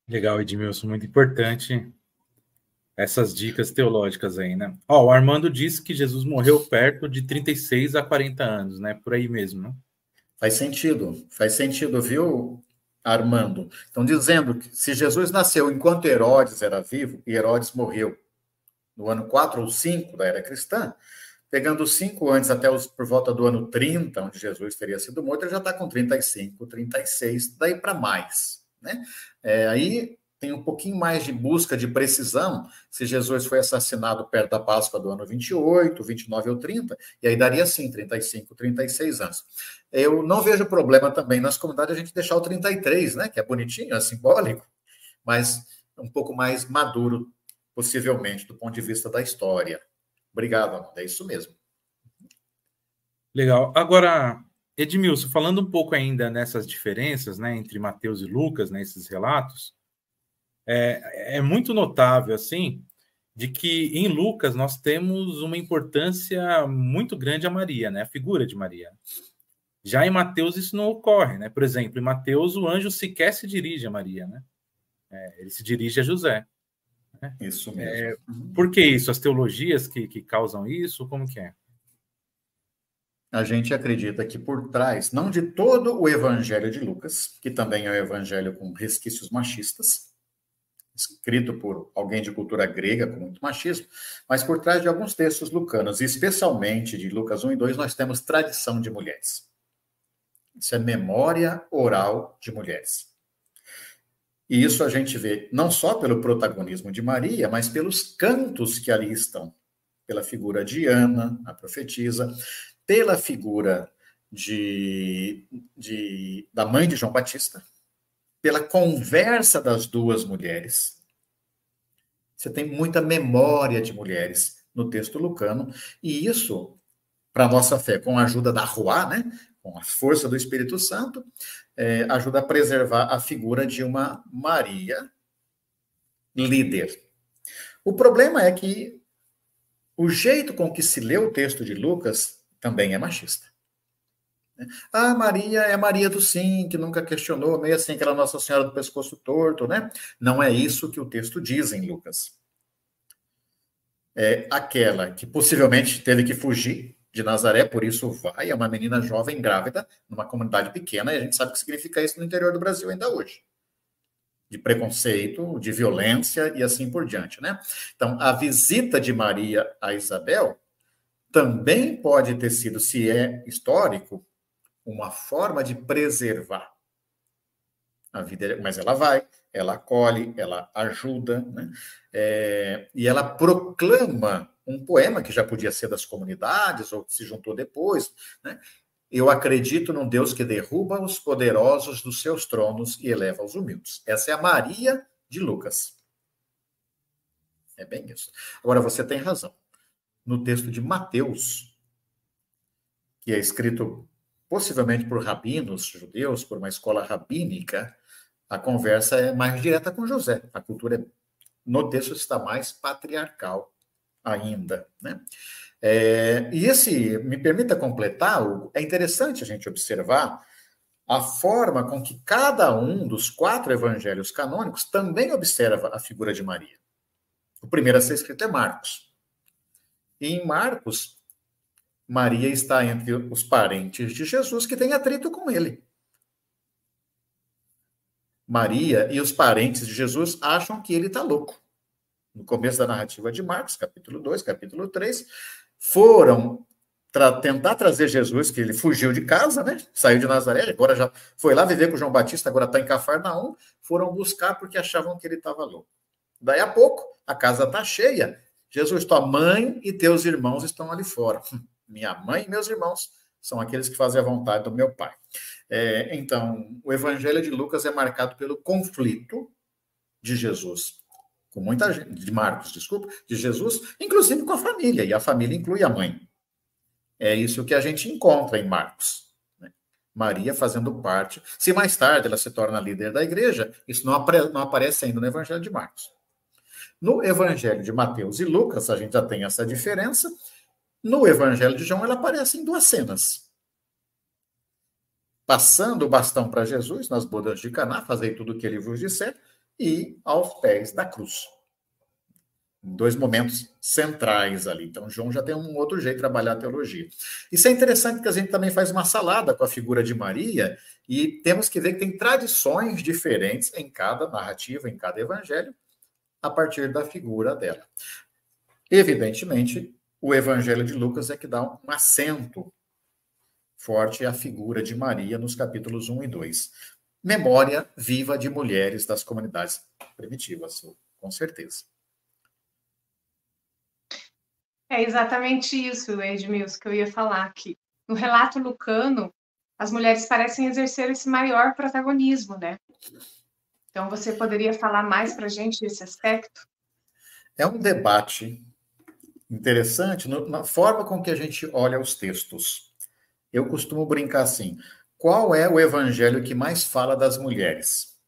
Legal, Edmilson, muito importante essas dicas teológicas aí, né? Ó, o Armando disse que Jesus morreu perto de 36 a 40 anos, né? Por aí mesmo, né? Faz sentido, viu, Armando? Estão dizendo que se Jesus nasceu enquanto Herodes era vivo, e Herodes morreu no ano 4 ou 5 da era cristã, pegando 5 antes até por volta do ano 30, onde Jesus teria sido morto, ele já está com 35, 36, daí para mais, né? Aí tem um pouquinho mais de busca de precisão, se Jesus foi assassinado perto da Páscoa do ano 28, 29 ou 30, e aí daria sim 35, 36 anos. Eu não vejo problema também nas comunidades a gente deixar o 33, né, que é bonitinho, é simbólico, mas um pouco mais maduro, possivelmente, do ponto de vista da história. Obrigado, Amanda, é isso mesmo. Legal. Agora, Edmilson, falando um pouco ainda nessas diferenças, né, entre Mateus e Lucas, né, esses relatos, é muito notável, assim, de que em Lucas nós temos uma importância muito grande a Maria, né, a figura de Maria. Já em Mateus isso não ocorre, né? Por exemplo, em Mateus o anjo sequer se dirige a Maria, né? Ele se dirige a José. Né? Isso mesmo. Por que isso? As teologias que causam isso? Como que é? A gente acredita que por trás, não de todo o evangelho de Lucas, que também é um evangelho com resquícios machistas, escrito por alguém de cultura grega com muito machismo, mas por trás de alguns textos lucanos, especialmente de Lucas 1 e 2, nós temos tradição de mulheres. Isso é memória oral de mulheres. E isso a gente vê não só pelo protagonismo de Maria, mas pelos cantos que ali estão. Pela figura de Ana, a profetisa, pela figura da mãe de João Batista, pela conversa das duas mulheres. Você tem muita memória de mulheres no texto lucano, e isso, para a nossa fé, com a ajuda da Ruá, né, com a força do Espírito Santo, ajuda a preservar a figura de uma Maria líder. O problema é que o jeito com que se lê o texto de Lucas também é machista. Ah, Maria é Maria do Sim, que nunca questionou, meio assim, aquela Nossa Senhora do pescoço torto, né? Não é isso que o texto diz em Lucas. é aquela que possivelmente teve que fugir de Nazaré, por isso vai, é uma menina jovem grávida, numa comunidade pequena, e a gente sabe o que significa isso no interior do Brasil ainda hoje. De preconceito, de violência e assim por diante, né? Então, a visita de Maria a Isabel também pode ter sido, se é histórico, uma forma de preservar a vida, mas ela vai, ela acolhe, ela ajuda, né? E ela proclama um poema que já podia ser das comunidades ou que se juntou depois, né? Eu acredito num Deus que derruba os poderosos dos seus tronos e eleva os humildes. Essa é a Maria de Lucas. É bem isso. Agora, você tem razão. No texto de Mateus, que é escrito possivelmente por rabinos judeus, por uma escola rabínica, a conversa é mais direta com José. A cultura no texto está mais patriarcal ainda, né? E me permita completar, Hugo, é interessante a gente observar a forma com que cada um dos 4 evangelhos canônicos também observa a figura de Maria. O primeiro a ser escrito é Marcos. E em Marcos, Maria está entre os parentes de Jesus que têm atrito com ele. Maria e os parentes de Jesus acham que ele está louco. No começo da narrativa de Marcos, capítulo 2, capítulo 3, foram tentar trazer Jesus, que ele fugiu de casa, né? Saiu de Nazaré, agora já foi lá viver com João Batista, agora está em Cafarnaum, foram buscar porque achavam que ele estava louco. Daí a pouco, a casa está cheia, Jesus, tua mãe e teus irmãos estão ali fora. Minha mãe e meus irmãos são aqueles que fazem a vontade do meu pai. Então, o Evangelho de Lucas é marcado pelo conflito de Jesus, com muita gente, de Marcos, desculpa, de Jesus, inclusive com a família, e a família inclui a mãe. É isso que a gente encontra em Marcos, né? Maria fazendo parte. Se mais tarde ela se torna líder da igreja, isso não aparece ainda no Evangelho de Marcos. No Evangelho de Mateus e Lucas, a gente já tem essa diferença. No Evangelho de João, ela aparece em 2 cenas. Passando o bastão para Jesus nas bodas de Caná, fazei tudo o que ele vos disser, e aos pés da cruz. 2 momentos centrais ali. Então, João já tem um outro jeito de trabalhar a teologia. Isso é interessante porque a gente também faz uma salada com a figura de Maria e temos que ver que tem tradições diferentes em cada narrativa, em cada evangelho, a partir da figura dela. Evidentemente, o Evangelho de Lucas é que dá um acento forte à figura de Maria nos capítulos 1 e 2. Memória viva de mulheres das comunidades primitivas, com certeza. É exatamente isso, Edmilson, que eu ia falar aqui. No relato lucano, as mulheres parecem exercer esse maior protagonismo, né? Então, você poderia falar mais para a gente desse aspecto? É um debate interessante na forma com que a gente olha os textos. Eu costumo brincar assim: qual é o evangelho que mais fala das mulheres?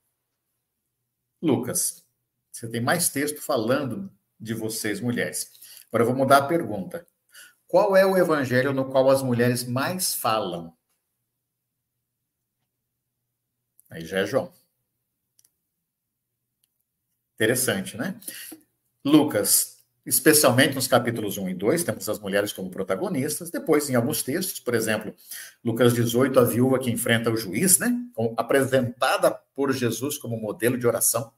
Lucas. Você tem mais texto falando de vocês, mulheres. Agora eu vou mudar a pergunta. Qual é o evangelho no qual as mulheres mais falam? Aí já é João. Interessante, né? Lucas, especialmente nos capítulos 1 e 2, temos as mulheres como protagonistas. Depois, em alguns textos, por exemplo, Lucas 18, a viúva que enfrenta o juiz, né? Apresentada por Jesus como modelo de oração.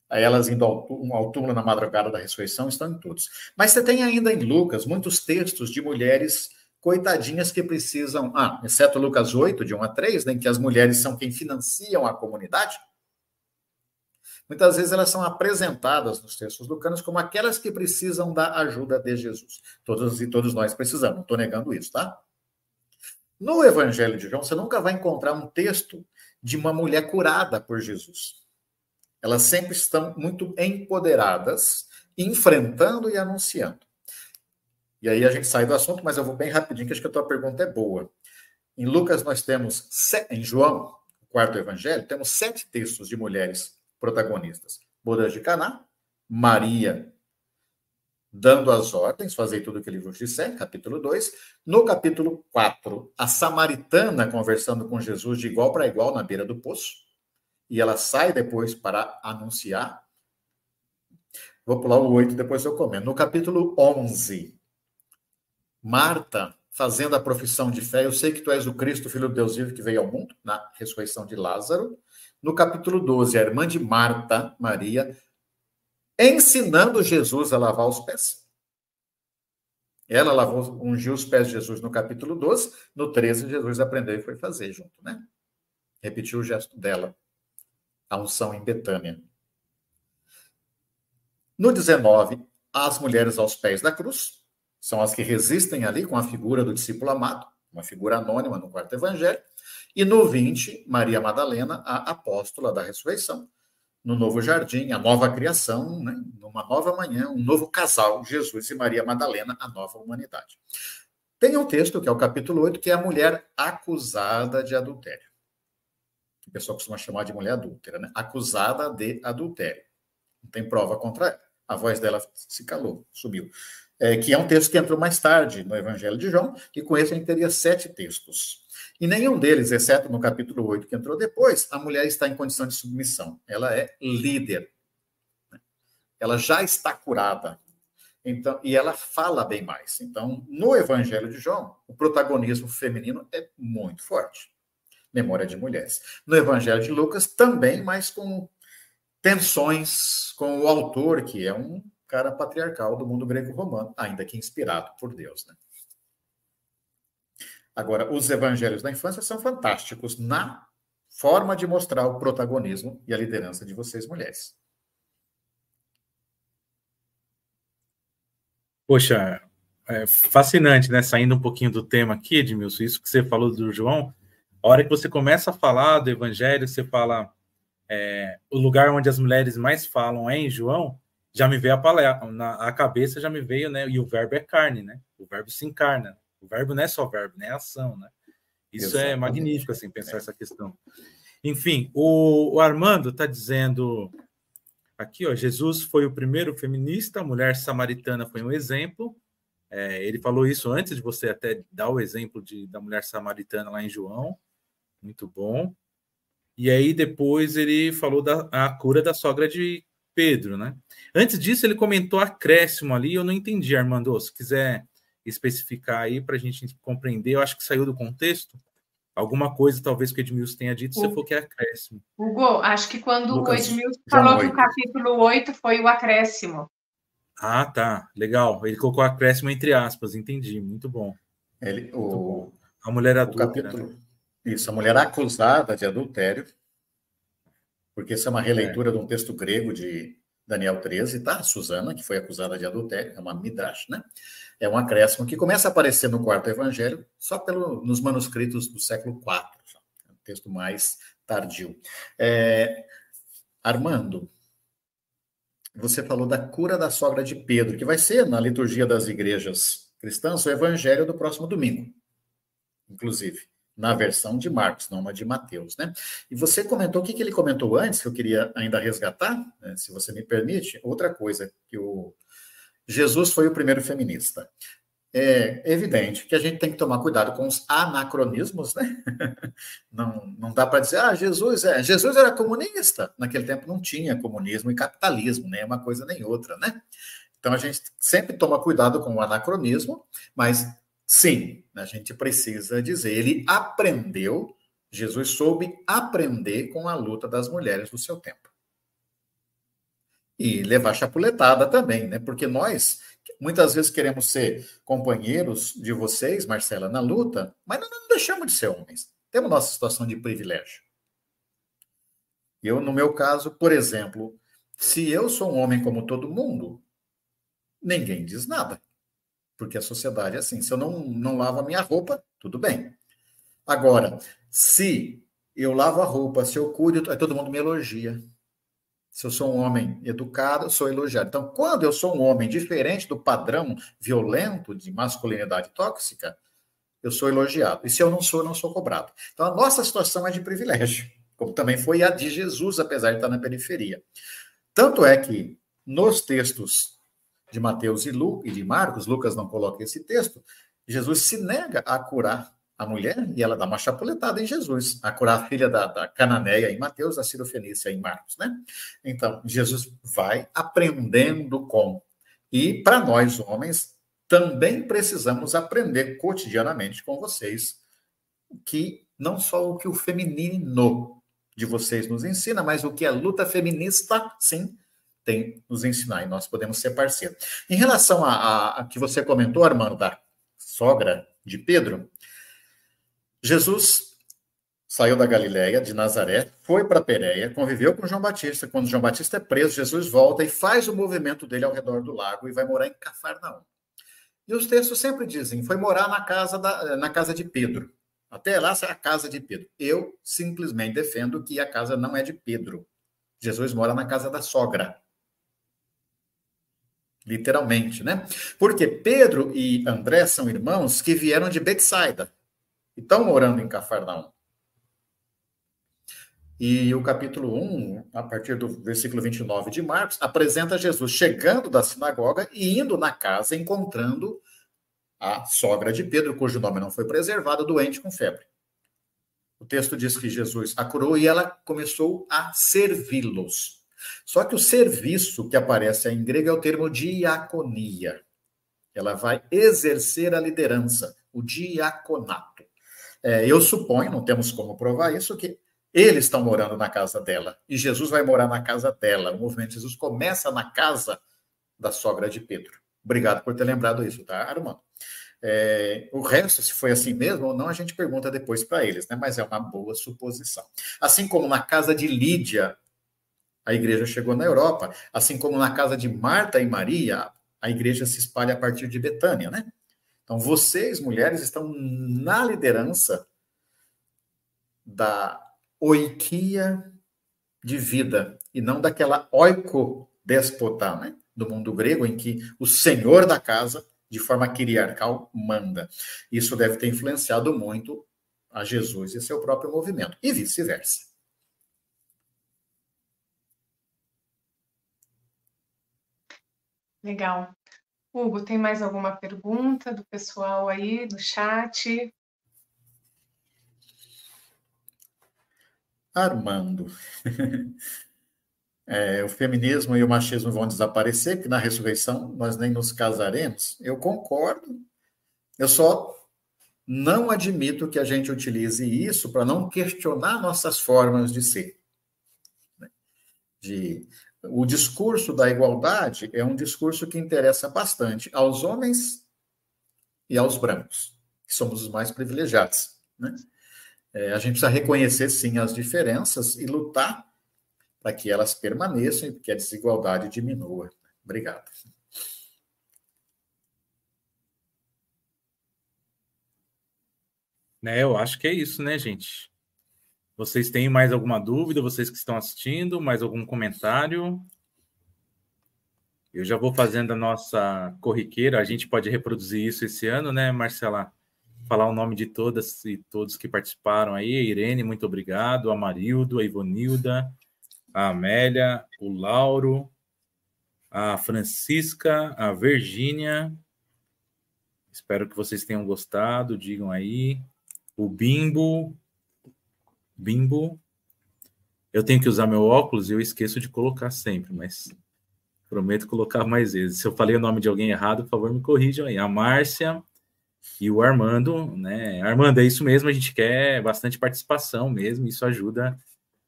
Aí elas indo ao túmulo na madrugada da ressurreição, estão em todos. Mas você tem ainda em Lucas muitos textos de mulheres coitadinhas que precisam, exceto Lucas 8, de 1 a 3, né, em que as mulheres são quem financiam a comunidade. Muitas vezes elas são apresentadas nos textos lucanos como aquelas que precisam da ajuda de Jesus. Todos nós precisamos, não estou negando isso, tá? No Evangelho de João, você nunca vai encontrar um texto de uma mulher curada por Jesus. Elas sempre estão muito empoderadas, enfrentando e anunciando. E aí a gente sai do assunto, mas eu vou bem rapidinho, que acho que a tua pergunta é boa. Em Lucas nós temos, em João, o 4º evangelho, temos 7 textos de mulheres protagonistas. Bodas de Caná, Maria dando as ordens, fazei tudo o que ele vos disser, capítulo 2. No capítulo 4, a samaritana conversando com Jesus de igual para igual na beira do poço. E ela sai depois para anunciar. Vou pular o 8, depois eu comento. No capítulo 11, Marta, fazendo a profissão de fé, eu sei que tu és o Cristo, Filho de Deus vivo, que veio ao mundo, na ressurreição de Lázaro. No capítulo 12, a irmã de Marta, Maria, ensinando Jesus a lavar os pés. Ela ungiu os pés de Jesus no capítulo 12, no 13, Jesus aprendeu e foi fazer junto, né? Repetiu o gesto dela, a unção em Betânia. No 19, as mulheres aos pés da cruz, são as que resistem ali com a figura do discípulo amado, uma figura anônima no quarto evangelho. E no 20, Maria Madalena, a apóstola da ressurreição, no novo jardim, a nova criação, né? Numa nova manhã, um novo casal, Jesus e Maria Madalena, a nova humanidade. Tem um texto, que é o capítulo 8, que é a mulher acusada de adultério. Que o pessoal costuma chamar de mulher adúltera, né? Acusada de adultério. Não tem prova contra ela. A voz dela se calou, subiu. Que é um texto que entrou mais tarde no Evangelho de João, e com esse a gente teria 7 textos. E nenhum deles, exceto no capítulo 8, que entrou depois, a mulher está em condição de submissão. Ela é líder. Ela já está curada. Então, e ela fala bem mais. Então, no Evangelho de João, o protagonismo feminino é muito forte. Memória de mulheres. No Evangelho de Lucas, também, mas com tensões com o autor, que é um cara patriarcal do mundo greco-romano, ainda que inspirado por Deus, né? Agora, os evangelhos da infância são fantásticos na forma de mostrar o protagonismo e a liderança de vocês, mulheres. Poxa, é fascinante, né? Saindo um pouquinho do tema aqui, Edmilson, isso que você falou do João, a hora que você começa a falar do evangelho, você fala o lugar onde as mulheres mais falam é em João, já me veio a cabeça, já me veio, né? E o verbo é carne, né? O verbo se encarna. O verbo não é só verbo, né? É ação, né? Isso exatamente. É magnífico, assim, pensar essa questão. Enfim, o Armando está dizendo aqui, ó, Jesus foi o primeiro feminista, a mulher samaritana foi um exemplo. Ele falou isso antes de você até dar o exemplo da mulher samaritana lá em João. Muito bom. E aí depois ele falou da cura da sogra de Pedro, né? Antes disso ele comentou acréscimo ali, eu não entendi, Armando, se quiser especificar aí para a gente compreender, eu acho que saiu do contexto, alguma coisa talvez que o Edmilson tenha dito, você falou que é acréscimo. Hugo, acho que quando Lucas, o Edmilson falou que o capítulo 8 foi o acréscimo. Ah, tá, legal, ele colocou acréscimo entre aspas, entendi, muito bom. Muito bom. A mulher adúltera, capítulo... né? Isso, a mulher acusada de adultério, porque isso é uma releitura de um texto grego de Daniel 13, tá? Susana, que foi acusada de adultério, é uma midrash, né? É um acréscimo que começa a aparecer no quarto evangelho, só nos manuscritos do século IV, é um texto mais tardio. Armando, você falou da cura da sogra de Pedro, que vai ser, na liturgia das igrejas cristãs, o evangelho do próximo domingo, inclusive. Na versão de Marcos, não uma de Mateus, né? E você comentou, o que ele comentou antes, que eu queria ainda resgatar, né, se você me permite, outra coisa, que Jesus foi o primeiro feminista. É evidente que a gente tem que tomar cuidado com os anacronismos, né? Não dá para dizer, Jesus era comunista. Naquele tempo não tinha comunismo e capitalismo, nem uma coisa nem outra, né? Então a gente sempre toma cuidado com o anacronismo, mas sim, a gente precisa dizer, ele aprendeu, Jesus soube aprender com a luta das mulheres do seu tempo. E levar chapuletada também, né? Porque nós, muitas vezes, queremos ser companheiros de vocês, Marcela, na luta, mas não deixamos de ser homens. Temos nossa situação de privilégio. Eu, no meu caso, por exemplo, se eu sou um homem como todo mundo, ninguém diz nada. Porque a sociedade é assim. Se eu não lavo a minha roupa, tudo bem. Agora, se eu lavo a roupa, se eu cuido, aí todo mundo me elogia. Se eu sou um homem educado, eu sou elogiado. Então, quando eu sou um homem diferente do padrão violento de masculinidade tóxica, eu sou elogiado. E se eu não sou cobrado. Então, a nossa situação é de privilégio, como também foi a de Jesus, apesar de estar na periferia. Tanto é que, nos textos de Mateus e de Marcos, Lucas não coloca esse texto, Jesus se nega a curar a mulher, e ela dá uma chapuletada em Jesus, a curar a filha da Cananeia em Mateus, a Sirofenícia em Marcos, né? Então, Jesus vai aprendendo com. E para nós, homens, também precisamos aprender cotidianamente com vocês, que não só o que o feminino de vocês nos ensina, mas o que a luta feminista, sim, tem nos ensinar, e nós podemos ser parceiros. Em relação a que você comentou, Armando, da sogra de Pedro, Jesus saiu da Galileia, de Nazaré, foi para Pérea, conviveu com João Batista. Quando João Batista é preso, Jesus volta e faz o movimento dele ao redor do lago e vai morar em Cafarnaum. E os textos sempre dizem, foi morar na casa de Pedro. Até lá, é a casa de Pedro. Eu simplesmente defendo que a casa não é de Pedro. Jesus mora na casa da sogra. Literalmente, né? Porque Pedro e André são irmãos que vieram de Betsaida. E estão morando em Cafarnaum. E o capítulo 1, a partir do versículo 29 de Marcos, apresenta Jesus chegando da sinagoga e indo na casa, encontrando a sogra de Pedro, cujo nome não foi preservado, doente com febre. O texto diz que Jesus a curou e ela começou a servi-los. Só que o serviço que aparece em grego é o termo diaconia. Ela vai exercer a liderança, o diaconato. Eu suponho, não temos como provar isso, que eles estão morando na casa dela e Jesus vai morar na casa dela. O movimento de Jesus começa na casa da sogra de Pedro. Obrigado por ter lembrado isso, tá, Armando? O resto, se foi assim mesmo ou não, a gente pergunta depois para eles, né? Mas é uma boa suposição. Assim como na casa de Lídia, a igreja chegou na Europa, assim como na casa de Marta e Maria, a igreja se espalha a partir de Betânia, né? Então, vocês, mulheres, estão na liderança da oikia de vida, e não daquela oikodespotá, né? Do mundo grego, em que o senhor da casa, de forma quiriarcal, manda. Isso deve ter influenciado muito a Jesus e seu próprio movimento, e vice-versa. Legal. Hugo, tem mais alguma pergunta do pessoal aí no chat? Armando, o feminismo e o machismo vão desaparecer, porque na ressurreição nós nem nos casaremos. Eu concordo. Eu só não admito que a gente utilize isso para não questionar nossas formas de ser. O discurso da igualdade é um discurso que interessa bastante aos homens e aos brancos, que somos os mais privilegiados, né? A gente precisa reconhecer, sim, as diferenças e lutar para que elas permaneçam e que a desigualdade diminua. Obrigado. Eu acho que é isso, né, gente? Vocês têm mais alguma dúvida? Vocês que estão assistindo, mais algum comentário? Eu já vou fazendo a nossa corriqueira. A gente pode reproduzir isso esse ano, né, Marcela? Falar o nome de todas e todos que participaram aí. A Irene, muito obrigado. A Marildo, a Ivonilda, a Amélia, o Lauro, a Francisca, a Virgínia. Espero que vocês tenham gostado. Digam aí. O Bimbo. Eu tenho que usar meu óculos e eu esqueço de colocar sempre, mas prometo colocar mais vezes. Se eu falei o nome de alguém errado, por favor, me corrijam aí. A Márcia e o Armando, né? Armando, é isso mesmo, a gente quer bastante participação mesmo, isso ajuda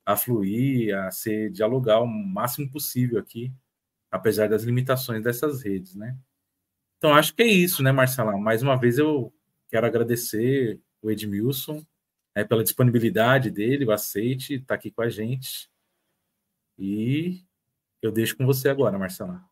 a fluir, a se dialogar o máximo possível aqui, apesar das limitações dessas redes, né? Então, acho que é isso, né, Marcela? Mais uma vez eu quero agradecer o Edmilson, pela disponibilidade dele, o aceite, está aqui com a gente. E eu deixo com você agora, Marcela.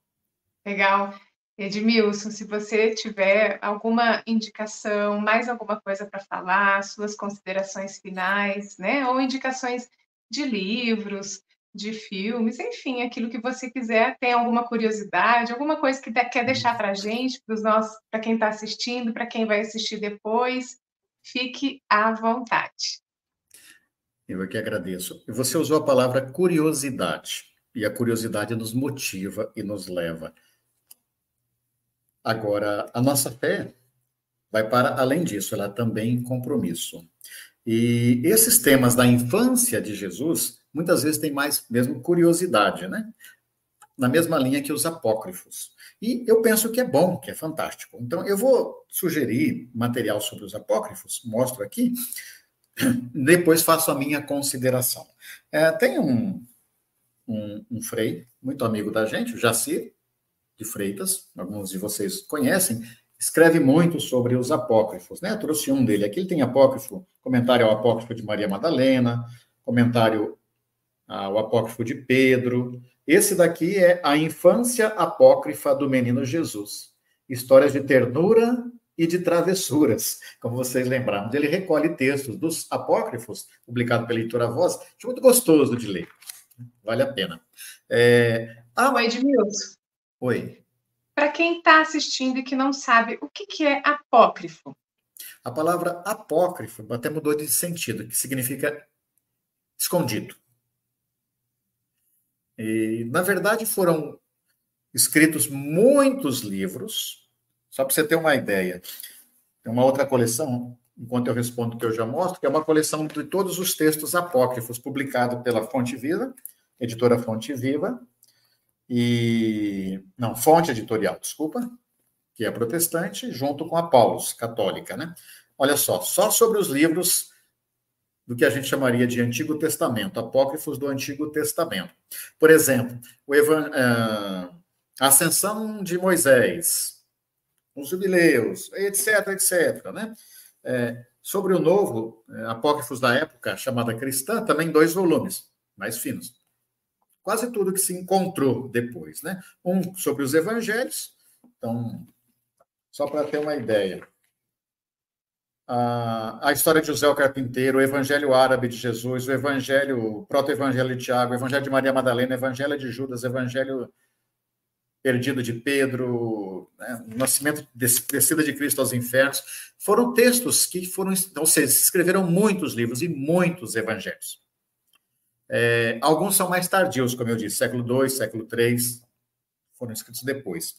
Legal. Edmilson, se você tiver alguma indicação, mais alguma coisa para falar, suas considerações finais, né? Ou indicações de livros, de filmes, enfim, aquilo que você quiser, tem alguma curiosidade, alguma coisa que quer deixar para a gente, para quem está assistindo, para quem vai assistir depois, fique à vontade. Eu é que agradeço. Você usou a palavra curiosidade, e a curiosidade nos motiva e nos leva. Agora, a nossa fé vai para além disso, ela também compromisso. E esses temas da infância de Jesus, muitas vezes tem mais mesmo curiosidade, né? Na mesma linha que os apócrifos. E eu penso que é bom, que é fantástico. Então, eu vou sugerir material sobre os apócrifos, mostro aqui, depois faço a minha consideração. Tem um frei, muito amigo da gente, o Jacir de Freitas, alguns de vocês conhecem, escreve muito sobre os apócrifos, né? Eu trouxe um dele aqui, ele tem apócrifo, comentário ao apócrifo de Maria Madalena, comentário ao apócrifo de Pedro. Esse daqui é a infância apócrifa do menino Jesus. Histórias de ternura e de travessuras, como vocês lembraram. Ele recolhe textos dos apócrifos, publicado pela Editora Voz, muito gostoso de ler. Vale a pena. Oi, Edmilson. Oi. Para quem está assistindo e que não sabe, o que é apócrifo? A palavra apócrifo até mudou de sentido, que significa escondido. E, na verdade, foram escritos muitos livros, só para você ter uma ideia. Tem uma outra coleção, enquanto eu respondo que eu já mostro, que é uma coleção de todos os textos apócrifos, publicado pela Fonte Viva, editora Fonte Viva, Fonte Editorial, desculpa, que é protestante, junto com a Paulus, católica, né? Olha só sobre os livros do que a gente chamaria de Antigo Testamento, apócrifos do Antigo Testamento. Por exemplo, a Ascensão de Moisés, os Jubileus, etc., etc., né? Sobre o Novo, apócrifos da época chamada cristã, também 2 volumes, mais finos. Quase tudo que se encontrou depois, né? Um sobre os evangelhos, então, só para ter uma ideia. A história de José o Carpinteiro, o Evangelho Árabe de Jesus, o Proto-Evangelho de Tiago, o Evangelho de Maria Madalena, o Evangelho de Judas, o Evangelho Perdido de Pedro, né? O Nascimento, Descida de Cristo aos Infernos, foram textos que ou seja, se escreveram muitos livros e muitos evangelhos. Alguns são mais tardios, como eu disse, século II, século III, foram escritos depois.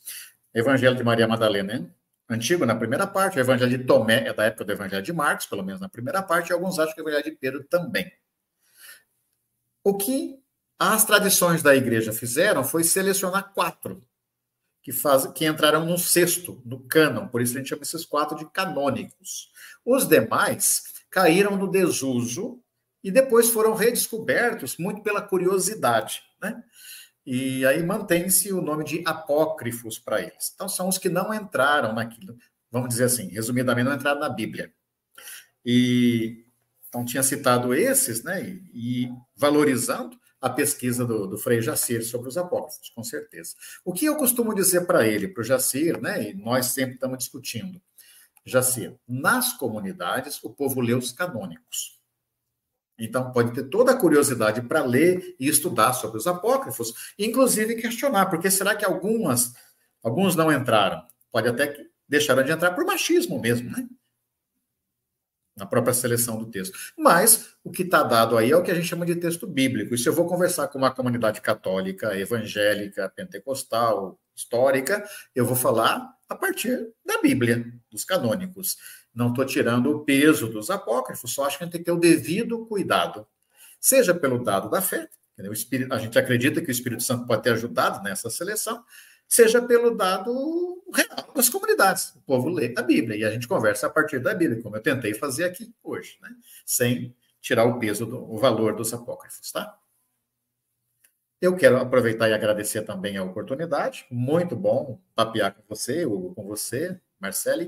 Evangelho de Maria Madalena, antigo, na primeira parte, o Evangelho de Tomé é da época do Evangelho de Marcos, pelo menos na primeira parte, e alguns acham que o Evangelho de Pedro também. O que as tradições da igreja fizeram foi selecionar 4, que entraram no 6º, no cânon, por isso a gente chama esses 4 de canônicos. Os demais caíram no desuso e depois foram redescobertos muito pela curiosidade, né? E aí mantém-se o nome de apócrifos para eles. Então, são os que não entraram naquilo, vamos dizer assim, resumidamente, não entraram na Bíblia. Então, tinha citado esses, né, e valorizando a pesquisa do Frei Jacir sobre os apócrifos, com certeza. O que eu costumo dizer para ele, para o Jacir, né, e nós sempre estamos discutindo, Jacir, nas comunidades, o povo lê os canônicos. Então, pode ter toda a curiosidade para ler e estudar sobre os apócrifos, inclusive questionar, porque será que alguns não entraram? Pode até que deixaram de entrar por machismo mesmo, né? Na própria seleção do texto. Mas o que está dado aí é o que a gente chama de texto bíblico. E se eu vou conversar com uma comunidade católica, evangélica, pentecostal, histórica, eu vou falar a partir da Bíblia, dos canônicos. Não estou tirando o peso dos apócrifos, só acho que a gente tem que ter o devido cuidado. Seja pelo dado da fé, a gente acredita que o Espírito Santo pode ter ajudado nessa seleção, seja pelo dado real das comunidades. O povo lê a Bíblia e a gente conversa a partir da Bíblia, como eu tentei fazer aqui hoje, né? Sem tirar o peso, o valor dos apócrifos, tá? Eu quero aproveitar e agradecer também a oportunidade. Muito bom papear com você, Hugo, com você, Marcela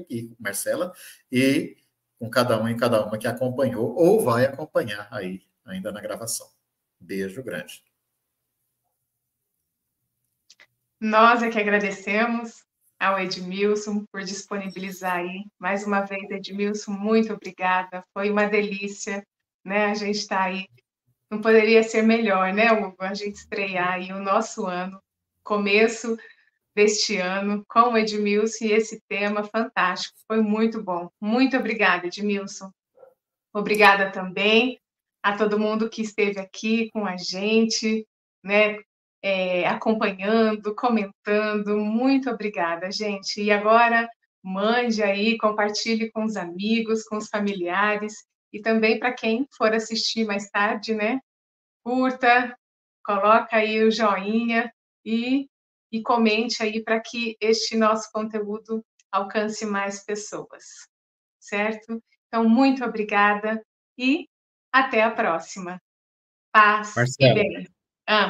e com cada um e cada uma que acompanhou ou vai acompanhar aí ainda na gravação. Beijo grande. Nós é que agradecemos ao Edmilson por disponibilizar aí. Mais uma vez, Edmilson, muito obrigada. Foi uma delícia, né? A gente está aí. Não poderia ser melhor, né, Hugo? A gente estrear aí o nosso ano, começo deste ano, com o Edmilson e esse tema fantástico. Foi muito bom. Muito obrigada, Edmilson. Obrigada também a todo mundo que esteve aqui com a gente, né? Acompanhando, comentando. Muito obrigada, gente. E agora mande aí, compartilhe com os amigos, com os familiares, e também para quem for assistir mais tarde, né? Curta, coloca aí o joinha e comente aí para que este nosso conteúdo alcance mais pessoas, certo? Então, muito obrigada e até a próxima. Paz e Marcela, bem.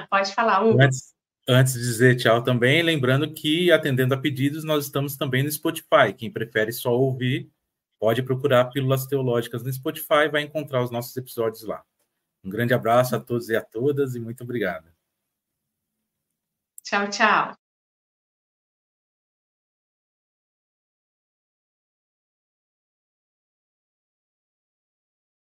Pode falar, Hugo. antes de dizer tchau também, lembrando que, atendendo a pedidos, nós estamos também no Spotify. Quem prefere só ouvir, pode procurar Pílulas Teológicas no Spotify e vai encontrar os nossos episódios lá. Um grande abraço a todos e a todas e muito obrigado. Tchau, tchau.